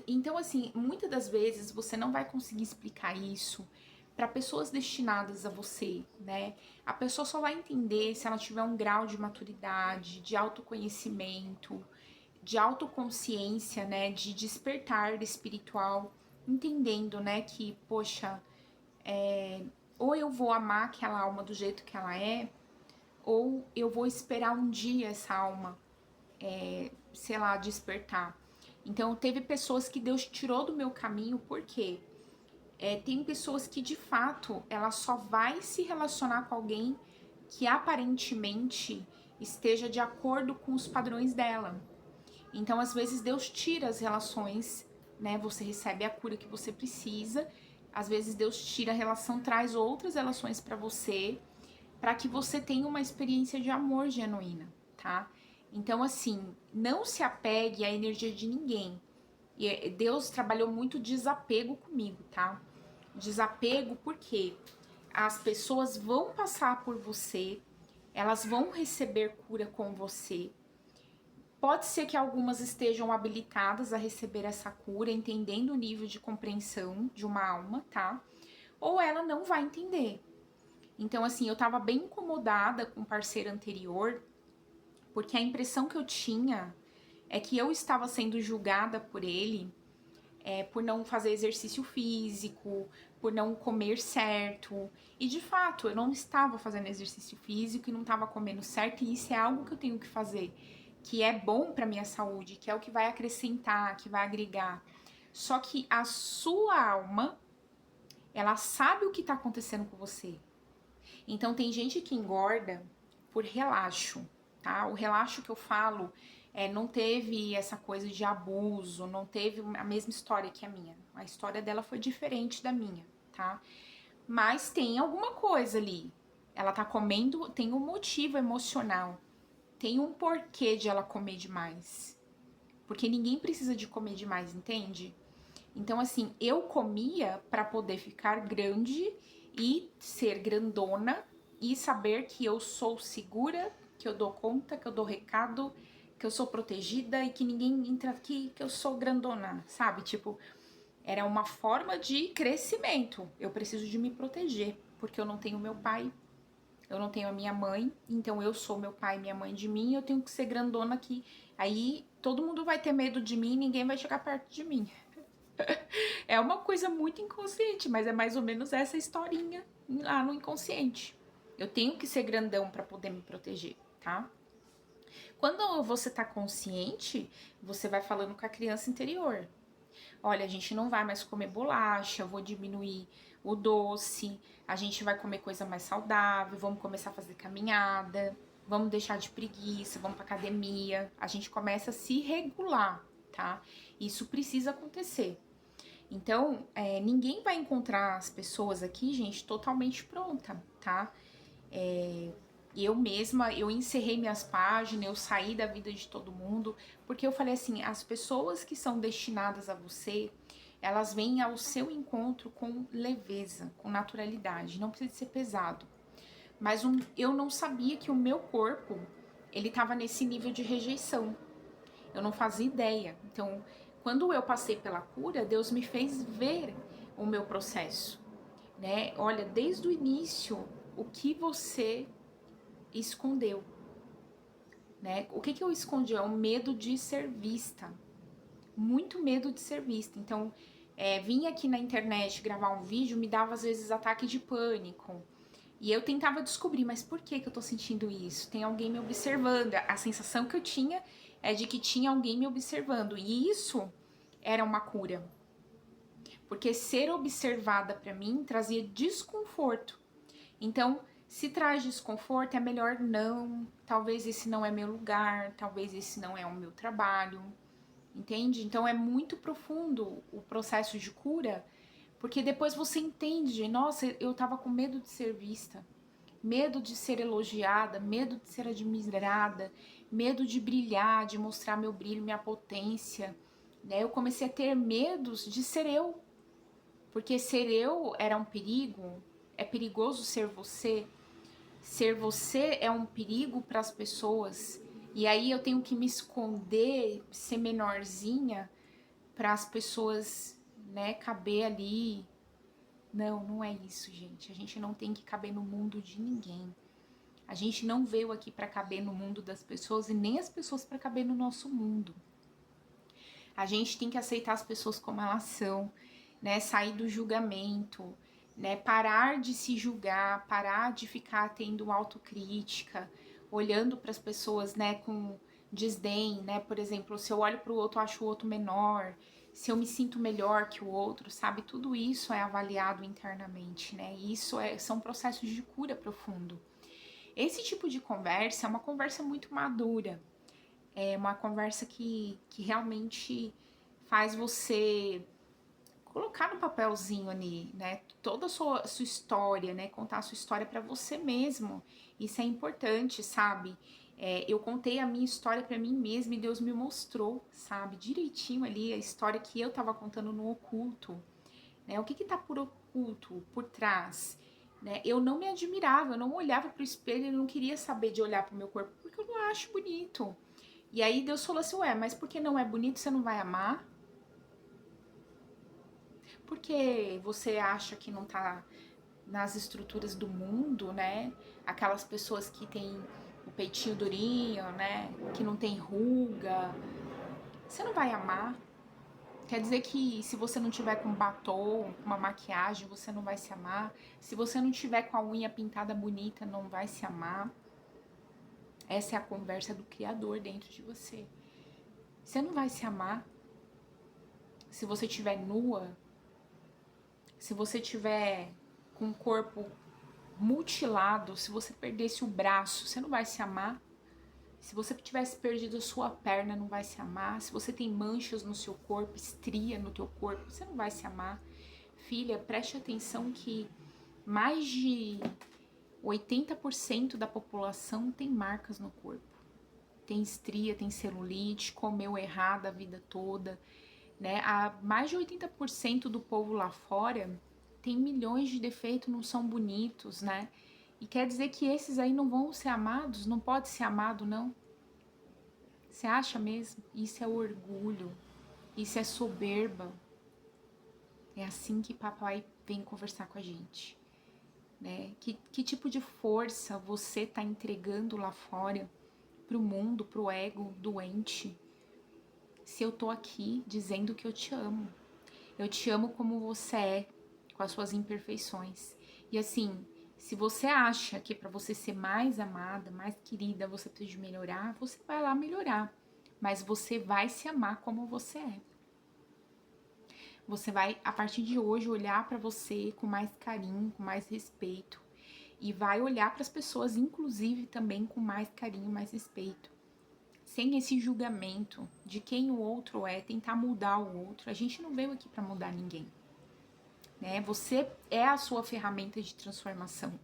Então, assim, muitas das vezes você não vai conseguir explicar isso para pessoas destinadas a você, né? A pessoa só vai entender se ela tiver um grau de maturidade, de autoconhecimento, de autoconsciência, né? De despertar espiritual, entendendo, né? Que, poxa, ou eu vou amar aquela alma do jeito que ela é, ou eu vou esperar um dia essa alma, sei lá, despertar. Então, teve pessoas que Deus tirou do meu caminho, por quê? Tem pessoas que, de fato, ela só vai se relacionar com alguém que aparentemente esteja de acordo com os padrões dela. Então, às vezes, Deus tira as relações, né? Você recebe a cura que você precisa. Às vezes, Deus tira a relação, traz outras relações para você, para que você tenha uma experiência de amor genuína, tá? Então, assim, não se apegue à energia de ninguém. E Deus trabalhou muito desapego comigo, tá? Desapego porque as pessoas vão passar por você, elas vão receber cura com você. Pode ser que algumas estejam habilitadas a receber essa cura, entendendo o nível de compreensão de uma alma, tá? Ou ela não vai entender. Então, assim, eu tava bem incomodada com o parceiro anterior, porque a impressão que eu tinha é que eu estava sendo julgada por ele, por não fazer exercício físico, por não comer certo. E de fato, eu não estava fazendo exercício físico e não estava comendo certo, e isso é algo que eu tenho que fazer, que é bom para minha saúde, que é o que vai acrescentar, que vai agregar. Só que a sua alma, ela sabe o que está acontecendo com você. Então tem gente que engorda por relaxo, tá? O relaxo que eu falo não teve essa coisa de abuso, não teve a mesma história que a minha. A história dela foi diferente da minha, tá? Mas tem alguma coisa ali. Ela tá comendo, tem um motivo emocional, tem um porquê de ela comer demais. Porque ninguém precisa de comer demais, entende? Então, assim, eu comia para poder ficar grande e ser grandona e saber que eu sou segura, que eu dou conta, que eu dou recado, que eu sou protegida e que ninguém entra aqui, que eu sou grandona, sabe? Tipo, era uma forma de crescimento. Eu preciso de me proteger, porque eu não tenho meu pai, eu não tenho a minha mãe, então eu sou meu pai e minha mãe de mim, eu tenho que ser grandona aqui. Aí todo mundo vai ter medo de mim, ninguém vai chegar perto de mim. É uma coisa muito inconsciente, mas é mais ou menos essa historinha lá no inconsciente. Eu tenho que ser grandão para poder me proteger, tá? Quando você tá consciente, você vai falando com a criança interior. Olha, a gente não vai mais comer bolacha, eu vou diminuir o doce, a gente vai comer coisa mais saudável, vamos começar a fazer caminhada, vamos deixar de preguiça, vamos pra academia. A gente começa a se regular, tá? Isso precisa acontecer. Então, ninguém vai encontrar as pessoas aqui, gente, totalmente pronta, tá? Eu mesma, eu encerrei minhas páginas, eu saí da vida de todo mundo, porque eu falei assim, as pessoas que são destinadas a você, elas vêm ao seu encontro com leveza, com naturalidade, não precisa ser pesado. Mas eu não sabia que o meu corpo, ele estava nesse nível de rejeição. Eu não fazia ideia. Então, quando eu passei pela cura, Deus me fez ver o meu processo, né? Olha, desde o início, o que você escondeu, né? O que eu escondi? É o medo de ser vista. Muito medo de ser vista. Então, vinha aqui na internet gravar um vídeo, me dava às vezes ataque de pânico. E eu tentava descobrir, mas por que eu tô sentindo isso? Tem alguém me observando. A sensação que eu tinha é de que tinha alguém me observando. E isso era uma cura. Porque ser observada para mim trazia desconforto. Então, se traz desconforto, é melhor não. Talvez esse não é meu lugar, talvez esse não é o meu trabalho. Entende? Então é muito profundo o processo de cura, porque depois você entende, nossa, eu tava com medo de ser vista, medo de ser elogiada, medo de ser admirada, medo de brilhar, de mostrar meu brilho, minha potência, né? Eu comecei a ter medos de ser eu, porque ser eu era um perigo, é perigoso ser você. Ser você é um perigo para as pessoas. E aí eu tenho que me esconder, ser menorzinha para as pessoas, né, caber ali. Não, não é isso, gente. A gente não tem que caber no mundo de ninguém. A gente não veio aqui para caber no mundo das pessoas e nem as pessoas para caber no nosso mundo. A gente tem que aceitar as pessoas como elas são, né? Sair do julgamento, né? Parar de se julgar, parar de ficar tendo autocrítica, olhando para as pessoas, né, com desdém, né? Por exemplo, se eu olho para o outro, eu acho o outro menor, se eu me sinto melhor que o outro, sabe? Tudo isso é avaliado internamente, né? E isso são processos de cura profundo. Esse tipo de conversa é uma conversa muito madura, é uma conversa que realmente faz você colocar no papelzinho ali, né, toda a sua história, né, contar a sua história para você mesmo. Isso é importante, sabe? Eu contei a minha história para mim mesma e Deus me mostrou, sabe, direitinho ali a história que eu tava contando no oculto, né? O que tá por oculto, por trás, né? Eu não me admirava, eu não olhava pro espelho e não queria saber de olhar pro meu corpo, porque eu não acho bonito. E aí Deus falou assim, ué, mas porque não é bonito, você não vai amar? Porque você acha que não tá nas estruturas do mundo, né? Aquelas pessoas que têm o peitinho durinho, né? Que não tem ruga. Você não vai amar. Quer dizer que se você não tiver com batom, com uma maquiagem, você não vai se amar. Se você não tiver com a unha pintada bonita, não vai se amar. Essa é a conversa do Criador dentro de você. Você não vai se amar se você estiver nua, se você tiver com o corpo mutilado, se você perdesse o braço, você não vai se amar. Se você tivesse perdido a sua perna, não vai se amar. Se você tem manchas no seu corpo, estria no teu corpo, você não vai se amar. Filha, preste atenção que mais de 80% da população tem marcas no corpo. Tem estria, tem celulite, comeu errado a vida toda, né? Mais de 80% do povo lá fora tem milhões de defeitos, não são bonitos, né? E quer dizer que esses aí não vão ser amados? Não pode ser amado, não? Você acha mesmo? Isso é orgulho, isso é soberba. É assim que papai vem conversar com a gente, né? Que tipo de força você tá entregando lá fora pro mundo, pro ego doente? Se eu tô aqui dizendo que eu te amo como você é, com as suas imperfeições. E assim, Se você acha que para você ser mais amada, mais querida, você precisa melhorar, você vai lá melhorar. Mas você vai se amar como você é. Você vai, a partir de hoje, olhar para você com mais carinho, com mais respeito. E vai olhar para as pessoas, inclusive, também com mais carinho, mais respeito. Sem esse julgamento de quem o outro é, tentar mudar o outro. A gente não veio aqui para mudar ninguém, né? Você é a sua ferramenta de transformação.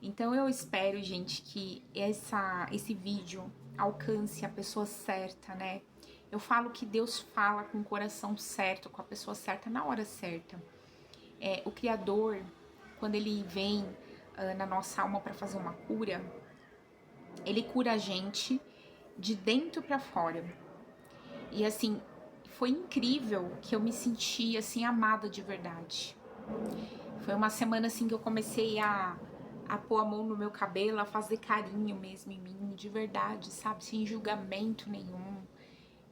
Então eu espero, gente, que esse vídeo alcance a pessoa certa, né? Eu falo que Deus fala com o coração certo, com a pessoa certa, na hora certa. O Criador, quando ele vem na nossa alma para fazer uma cura, ele cura a gente de dentro para fora. E assim, foi incrível que eu me senti assim amada de verdade. Foi uma semana assim que eu comecei a pôr a mão no meu cabelo, a fazer carinho mesmo em mim, de verdade, sabe? Sem julgamento nenhum.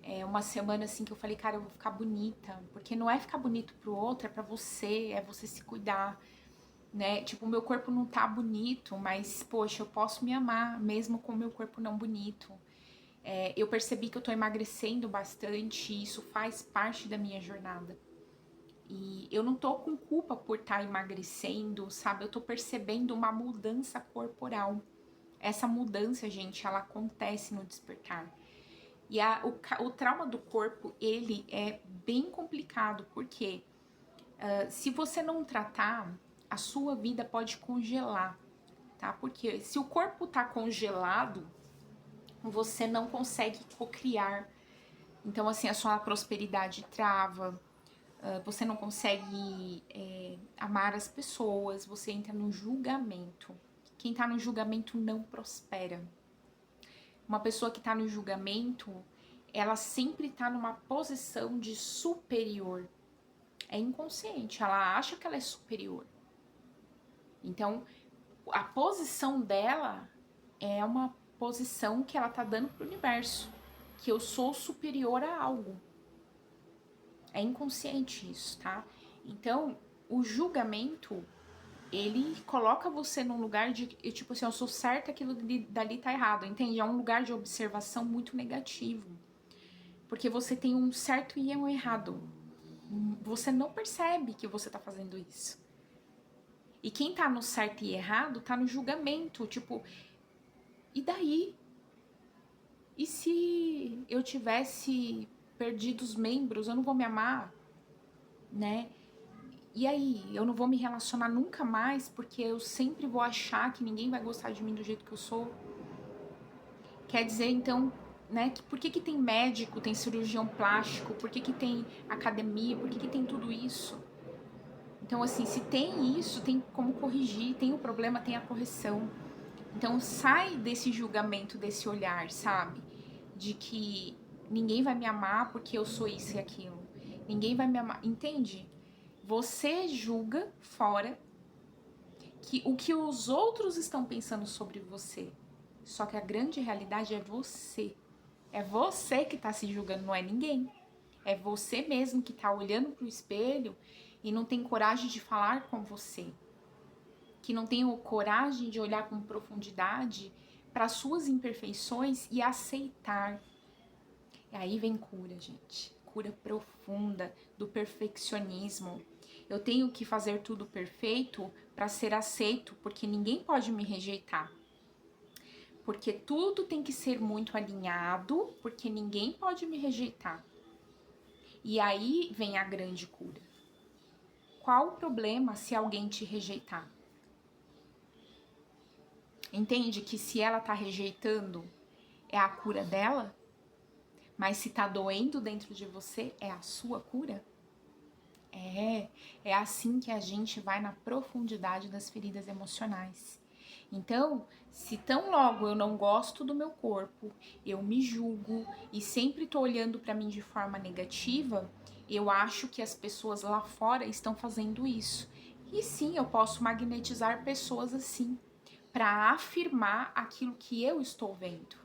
É uma semana assim que eu falei, cara, eu vou ficar bonita. Porque não é ficar bonito pro outro, é pra você, é você se cuidar, né? Tipo, o meu corpo não tá bonito, mas, poxa, eu posso me amar mesmo com o meu corpo não bonito. Eu percebi que eu tô emagrecendo bastante e isso faz parte da minha jornada. E eu não tô com culpa por estar emagrecendo, sabe? Eu tô percebendo uma mudança corporal. Essa mudança, gente, ela acontece no despertar. E o trauma do corpo, ele é bem complicado, porque se você não tratar, a sua vida pode congelar, tá? Porque se o corpo tá congelado, você não consegue cocriar. Então, assim, a sua prosperidade trava, você não consegue amar as pessoas, você entra no julgamento. Quem tá no julgamento não prospera. Uma pessoa que tá no julgamento, ela sempre tá numa posição de superior. É inconsciente, ela acha que ela é superior. Então, a posição dela é uma posição que ela tá dando pro universo, que eu sou superior a algo. É inconsciente isso, tá? Então, o julgamento, ele coloca você num lugar de, tipo assim, eu sou certa, aquilo dali tá errado, entende? É um lugar de observação muito negativo. Porque você tem um certo e um errado. Você não percebe que você tá fazendo isso. E quem tá no certo e errado tá no julgamento, tipo, e daí? E se eu tivesse perdido os membros, eu não vou me amar, né? E aí, eu não vou me relacionar nunca mais porque eu sempre vou achar que ninguém vai gostar de mim do jeito que eu sou. Quer dizer, então, né, que por que tem médico, tem cirurgião plástico, por que tem academia, por que tem tudo isso? Então, assim, se tem isso, tem como corrigir, tem o problema, tem a correção. Então, sai desse julgamento, desse olhar, sabe? De que ninguém vai me amar porque eu sou isso e aquilo. Ninguém vai me amar, entende? Você julga fora que o que os outros estão pensando sobre você. Só que a grande realidade é você. É você que tá se julgando, não é ninguém. É você mesmo que tá olhando pro espelho e não tem coragem de falar com você. Que não tem coragem de olhar com profundidade para suas imperfeições e aceitar. E aí vem cura, gente. Cura profunda do perfeccionismo. Eu tenho que fazer tudo perfeito para ser aceito, porque ninguém pode me rejeitar. Porque tudo tem que ser muito alinhado, porque ninguém pode me rejeitar. E aí vem a grande cura. Qual o problema se alguém te rejeitar? Entende que se ela tá rejeitando, é a cura dela? Mas se tá doendo dentro de você, é a sua cura? É assim que a gente vai na profundidade das feridas emocionais. Então, se tão logo eu não gosto do meu corpo, eu me julgo e sempre tô olhando para mim de forma negativa, eu acho que as pessoas lá fora estão fazendo isso. E sim, eu posso magnetizar pessoas assim, para afirmar aquilo que eu estou vendo.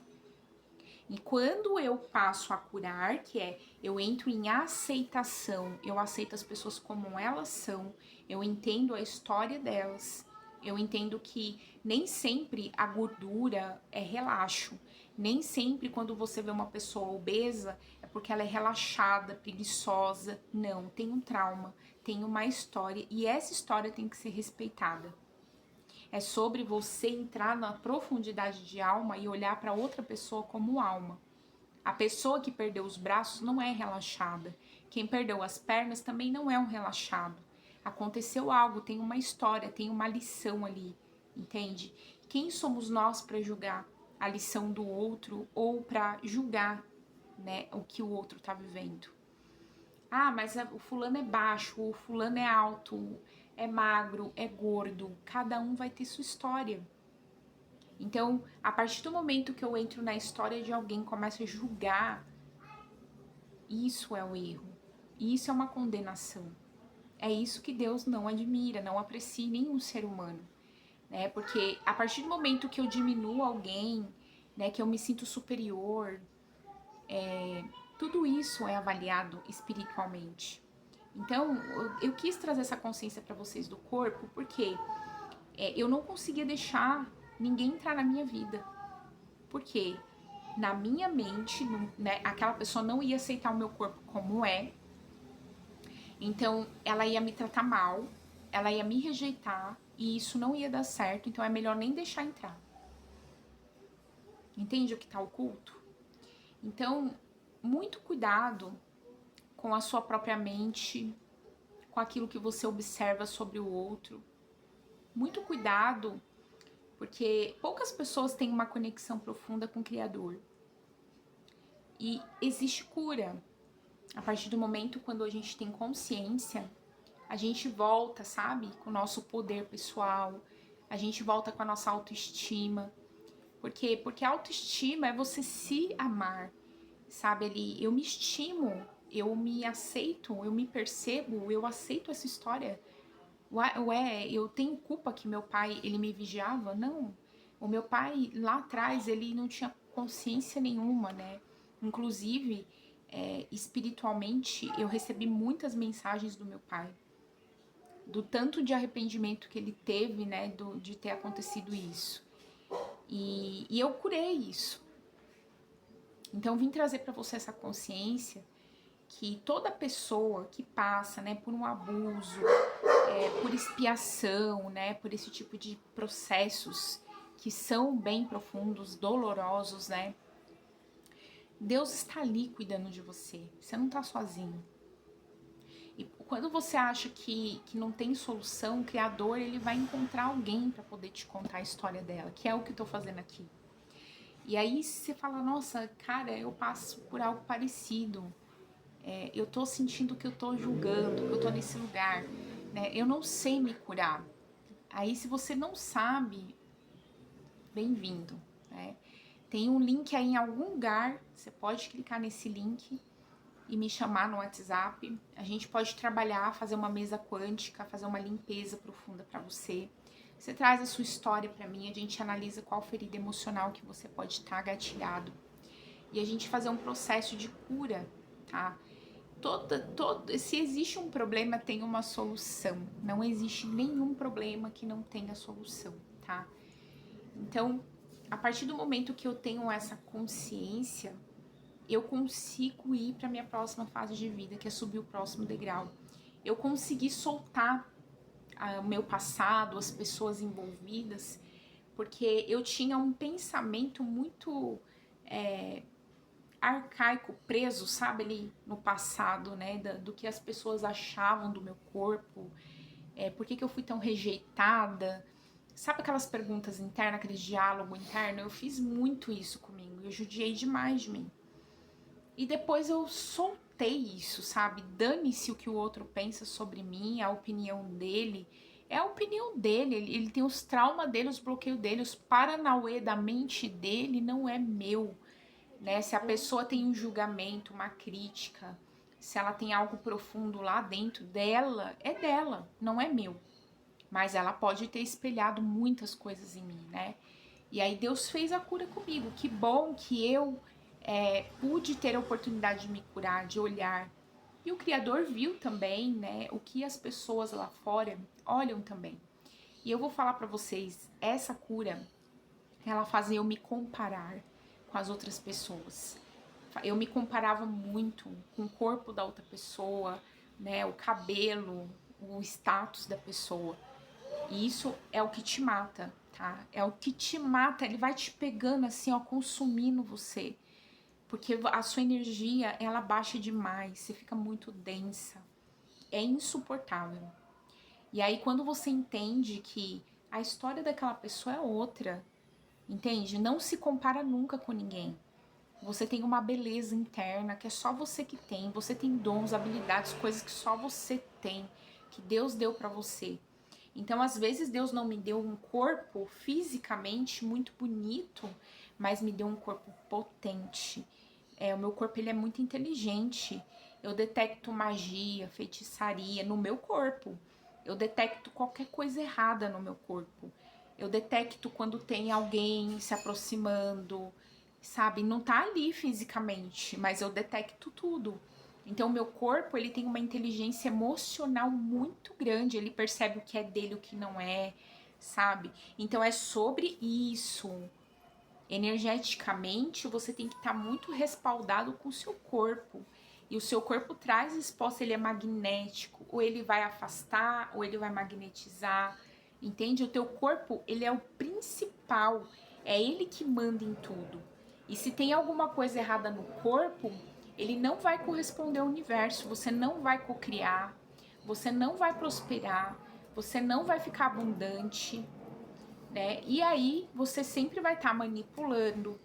E quando eu passo a curar, que é eu entro em aceitação, eu aceito as pessoas como elas são, eu entendo a história delas, Eu entendo que nem sempre a gordura é relaxo. Nem sempre quando você vê uma pessoa obesa é porque ela é relaxada, preguiçosa. Não, tem um trauma, tem uma história e essa história tem que ser respeitada. É sobre você entrar na profundidade de alma e olhar para outra pessoa como alma. A pessoa que perdeu os braços não é relaxada. Quem perdeu as pernas também não é um relaxado. Aconteceu algo, tem uma história, tem uma lição ali, entende? Quem somos nós para julgar a lição do outro ou para julgar, né, o que o outro está vivendo? Ah, mas o fulano é baixo, o fulano é alto, é magro, é gordo. Cada um vai ter sua história. Então, a partir do momento que eu entro na história de alguém, começo a julgar, isso é o erro. Isso é uma condenação. É isso que Deus não admira, não aprecia em nenhum ser humano, né? Porque a partir do momento que eu diminuo alguém, né, que eu me sinto superior, tudo isso é avaliado espiritualmente. Então, eu quis trazer essa consciência para vocês do corpo, porque eu não conseguia deixar ninguém entrar na minha vida. Porque na minha mente, né, aquela pessoa não ia aceitar o meu corpo como é. Então, ela ia me tratar mal, ela ia me rejeitar e isso não ia dar certo. Então, é melhor nem deixar entrar. Entende o que está oculto? Então, muito cuidado com a sua própria mente, com aquilo que você observa sobre o outro. Muito cuidado, porque poucas pessoas têm uma conexão profunda com o Criador. E existe cura. A partir do momento quando a gente tem consciência, a gente volta, sabe? Com o nosso poder pessoal, a gente volta com a nossa autoestima. Por quê? Porque a autoestima é você se amar, sabe? Ali, eu me estimo, eu me aceito, eu me percebo, eu aceito essa história. Ué, eu tenho culpa que meu pai, ele me vigiava? Não. O meu pai, lá atrás, ele não tinha consciência nenhuma, né? Inclusive, espiritualmente, eu recebi muitas mensagens do meu pai. Do tanto de arrependimento que ele teve, né? De ter acontecido isso. E eu curei isso. Então, vim trazer para você essa consciência que toda pessoa que passa, né, por um abuso, por expiação, né, por esse tipo de processos que são bem profundos, dolorosos, né, Deus está ali cuidando de você. Você não está sozinho. E quando você acha que não tem solução, o Criador ele vai encontrar alguém para poder te contar a história dela, que é o que eu estou fazendo aqui. E aí você fala, nossa, cara, eu passo por algo parecido. Eu tô sentindo que eu tô julgando, que eu tô nesse lugar, né? Eu não sei me curar. Aí, se você não sabe, bem-vindo, né? Tem um link aí em algum lugar, você pode clicar nesse link e me chamar no WhatsApp. A gente pode trabalhar, fazer uma mesa quântica, fazer uma limpeza profunda para você. Você traz a sua história para mim, a gente analisa qual ferida emocional que você pode estar gatilhado. E a gente fazer um processo de cura, tá? Se existe um problema, tem uma solução. Não existe nenhum problema que não tenha solução, tá? Então, a partir do momento que eu tenho essa consciência, eu consigo ir para minha próxima fase de vida, que é subir o próximo degrau. Eu consegui soltar o meu passado, as pessoas envolvidas, porque eu tinha um pensamento muito arcaico, preso, sabe, ali no passado, né, do que as pessoas achavam do meu corpo, por que eu fui tão rejeitada, sabe aquelas perguntas internas, aquele diálogo interno, eu fiz muito isso comigo, eu judiei demais de mim, e depois eu soltei isso, sabe, dane-se o que o outro pensa sobre mim, a opinião dele, é a opinião dele, ele tem os traumas dele, os bloqueios dele, os paranauê da mente dele, não é meu. Né? Se a pessoa tem um julgamento, uma crítica, se ela tem algo profundo lá dentro dela, é dela, não é meu. Mas ela pode ter espelhado muitas coisas em mim, né? E aí Deus fez a cura comigo. Que bom que eu pude ter a oportunidade de me curar, de olhar. E o Criador viu também, né? O que as pessoas lá fora olham também. E eu vou falar pra vocês, essa cura, ela fazia eu me comparar com as outras pessoas. Eu me comparava muito com o corpo da outra pessoa, né, o cabelo, o status da pessoa. E isso é o que te mata, tá? É o que te mata, ele vai te pegando assim, ó, consumindo você. Porque a sua energia, ela baixa demais, você fica muito densa. É insuportável. E aí quando você entende que a história daquela pessoa é outra, entende? Não se compara nunca com ninguém. Você tem uma beleza interna que é só você que tem. Você tem dons, habilidades, coisas que só você tem, que Deus deu pra você. Então, às vezes, Deus não me deu um corpo fisicamente muito bonito, mas me deu um corpo potente. O meu corpo ele é muito inteligente. Eu detecto magia, feitiçaria no meu corpo. Eu detecto qualquer coisa errada no meu corpo. Eu detecto quando tem alguém se aproximando, sabe? Não tá ali fisicamente, mas eu detecto tudo. Então, o meu corpo, ele tem uma inteligência emocional muito grande. Ele percebe o que é dele, o que não é, sabe? Então, é sobre isso. Energeticamente, você tem que estar muito respaldado com o seu corpo. E o seu corpo traz resposta, ele é magnético. Ou ele vai afastar, ou ele vai magnetizar. Entende? O teu corpo, ele é o principal. É ele que manda em tudo. E se tem alguma coisa errada no corpo, ele não vai corresponder ao universo. Você não vai cocriar. Você não vai prosperar. Você não vai ficar abundante, né? E aí você sempre vai estar manipulando,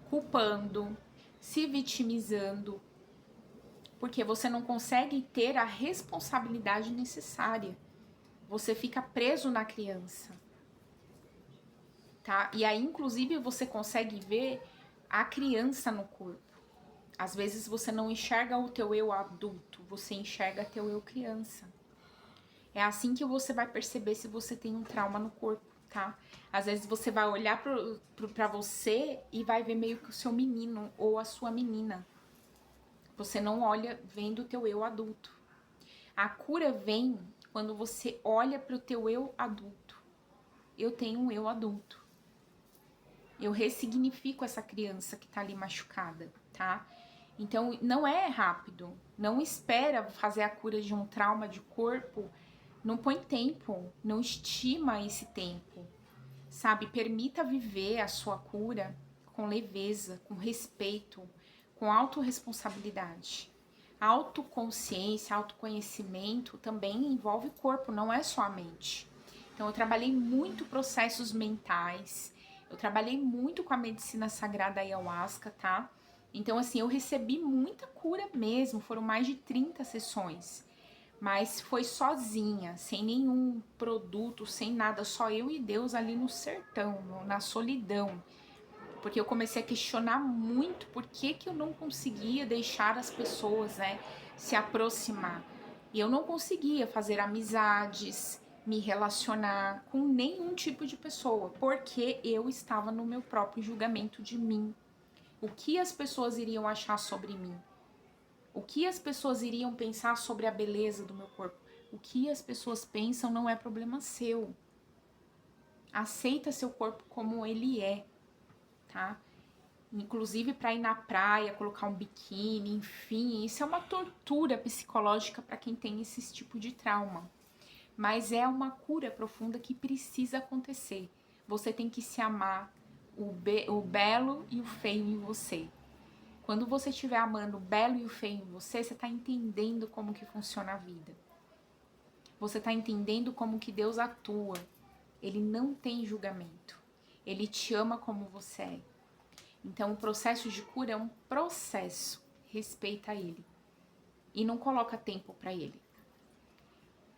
culpando, se vitimizando, porque você não consegue ter a responsabilidade necessária. Você fica preso na criança, tá? E aí, inclusive, você consegue ver a criança no corpo. Às vezes você não enxerga o teu eu adulto, você enxerga teu eu criança. É assim que você vai perceber se você tem um trauma no corpo, tá? Às vezes você vai olhar pra você e vai ver meio que o seu menino ou a sua menina. Você não olha vendo o teu eu adulto. A cura vem quando você olha pro teu eu adulto. Eu tenho um eu adulto. Eu ressignifico essa criança que tá ali machucada, tá? Então, não é rápido. Não espera fazer a cura de um trauma de corpo. Não põe tempo. Não estima esse tempo. Sabe? Permita viver a sua cura com leveza, com respeito, com autorresponsabilidade. A autoconsciência, autoconhecimento também envolve o corpo, não é só a mente. Então, eu trabalhei muito processos mentais, eu trabalhei muito com a medicina sagrada ayahuasca, tá? Então, assim, eu recebi muita cura mesmo, foram mais de 30 sessões. Mas foi sozinha, sem nenhum produto, sem nada, só eu e Deus ali no sertão, na solidão. Porque eu comecei a questionar muito por que eu não conseguia deixar as pessoas, né, se aproximar. E eu não conseguia fazer amizades, me relacionar com nenhum tipo de pessoa, porque eu estava no meu próprio julgamento de mim. O que as pessoas iriam achar sobre mim? O que as pessoas iriam pensar sobre a beleza do meu corpo? O que as pessoas pensam não é problema seu. Aceita seu corpo como ele é, tá? Inclusive para ir na praia, colocar um biquíni, enfim, isso é uma tortura psicológica para quem tem esse tipo de trauma. Mas é uma cura profunda que precisa acontecer. Você tem que se amar, o belo e o feio em você. Quando você estiver amando o belo e o feio em você, você está entendendo como que funciona a vida. Você está entendendo como que Deus atua. Ele não tem julgamento. Ele te ama como você é. Então, o processo de cura é um processo. Respeita ele. E não coloca tempo para ele.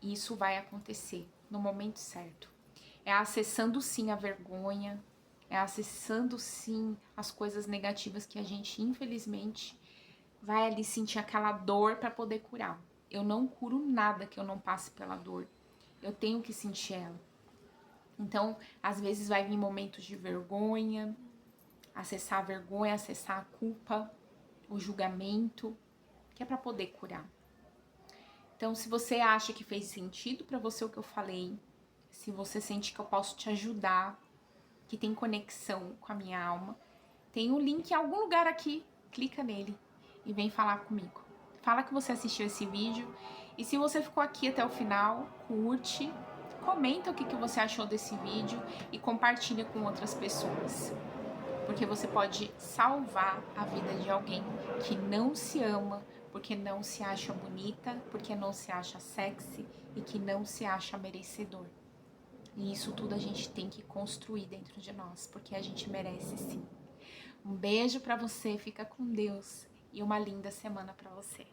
Isso vai acontecer no momento certo. É acessando sim a vergonha, é acessando sim as coisas negativas que a gente, infelizmente, vai ali sentir aquela dor para poder curar. Eu não curo nada que eu não passe pela dor. Eu tenho que sentir ela. Então, às vezes vai vir momentos de vergonha, acessar a vergonha, acessar a culpa, o julgamento, que é para poder curar. Então, se você acha que fez sentido para você o que eu falei, se você sente que eu posso te ajudar, que tem conexão com a minha alma, tem um link em algum lugar aqui, clica nele e vem falar comigo. Fala que você assistiu esse vídeo e se você ficou aqui até o final, curte, comenta o que você achou desse vídeo e compartilha com outras pessoas. Porque você pode salvar a vida de alguém que não se ama, porque não se acha bonita, porque não se acha sexy e que não se acha merecedor. E isso tudo a gente tem que construir dentro de nós, porque a gente merece sim. Um beijo pra você, fica com Deus e uma linda semana pra você.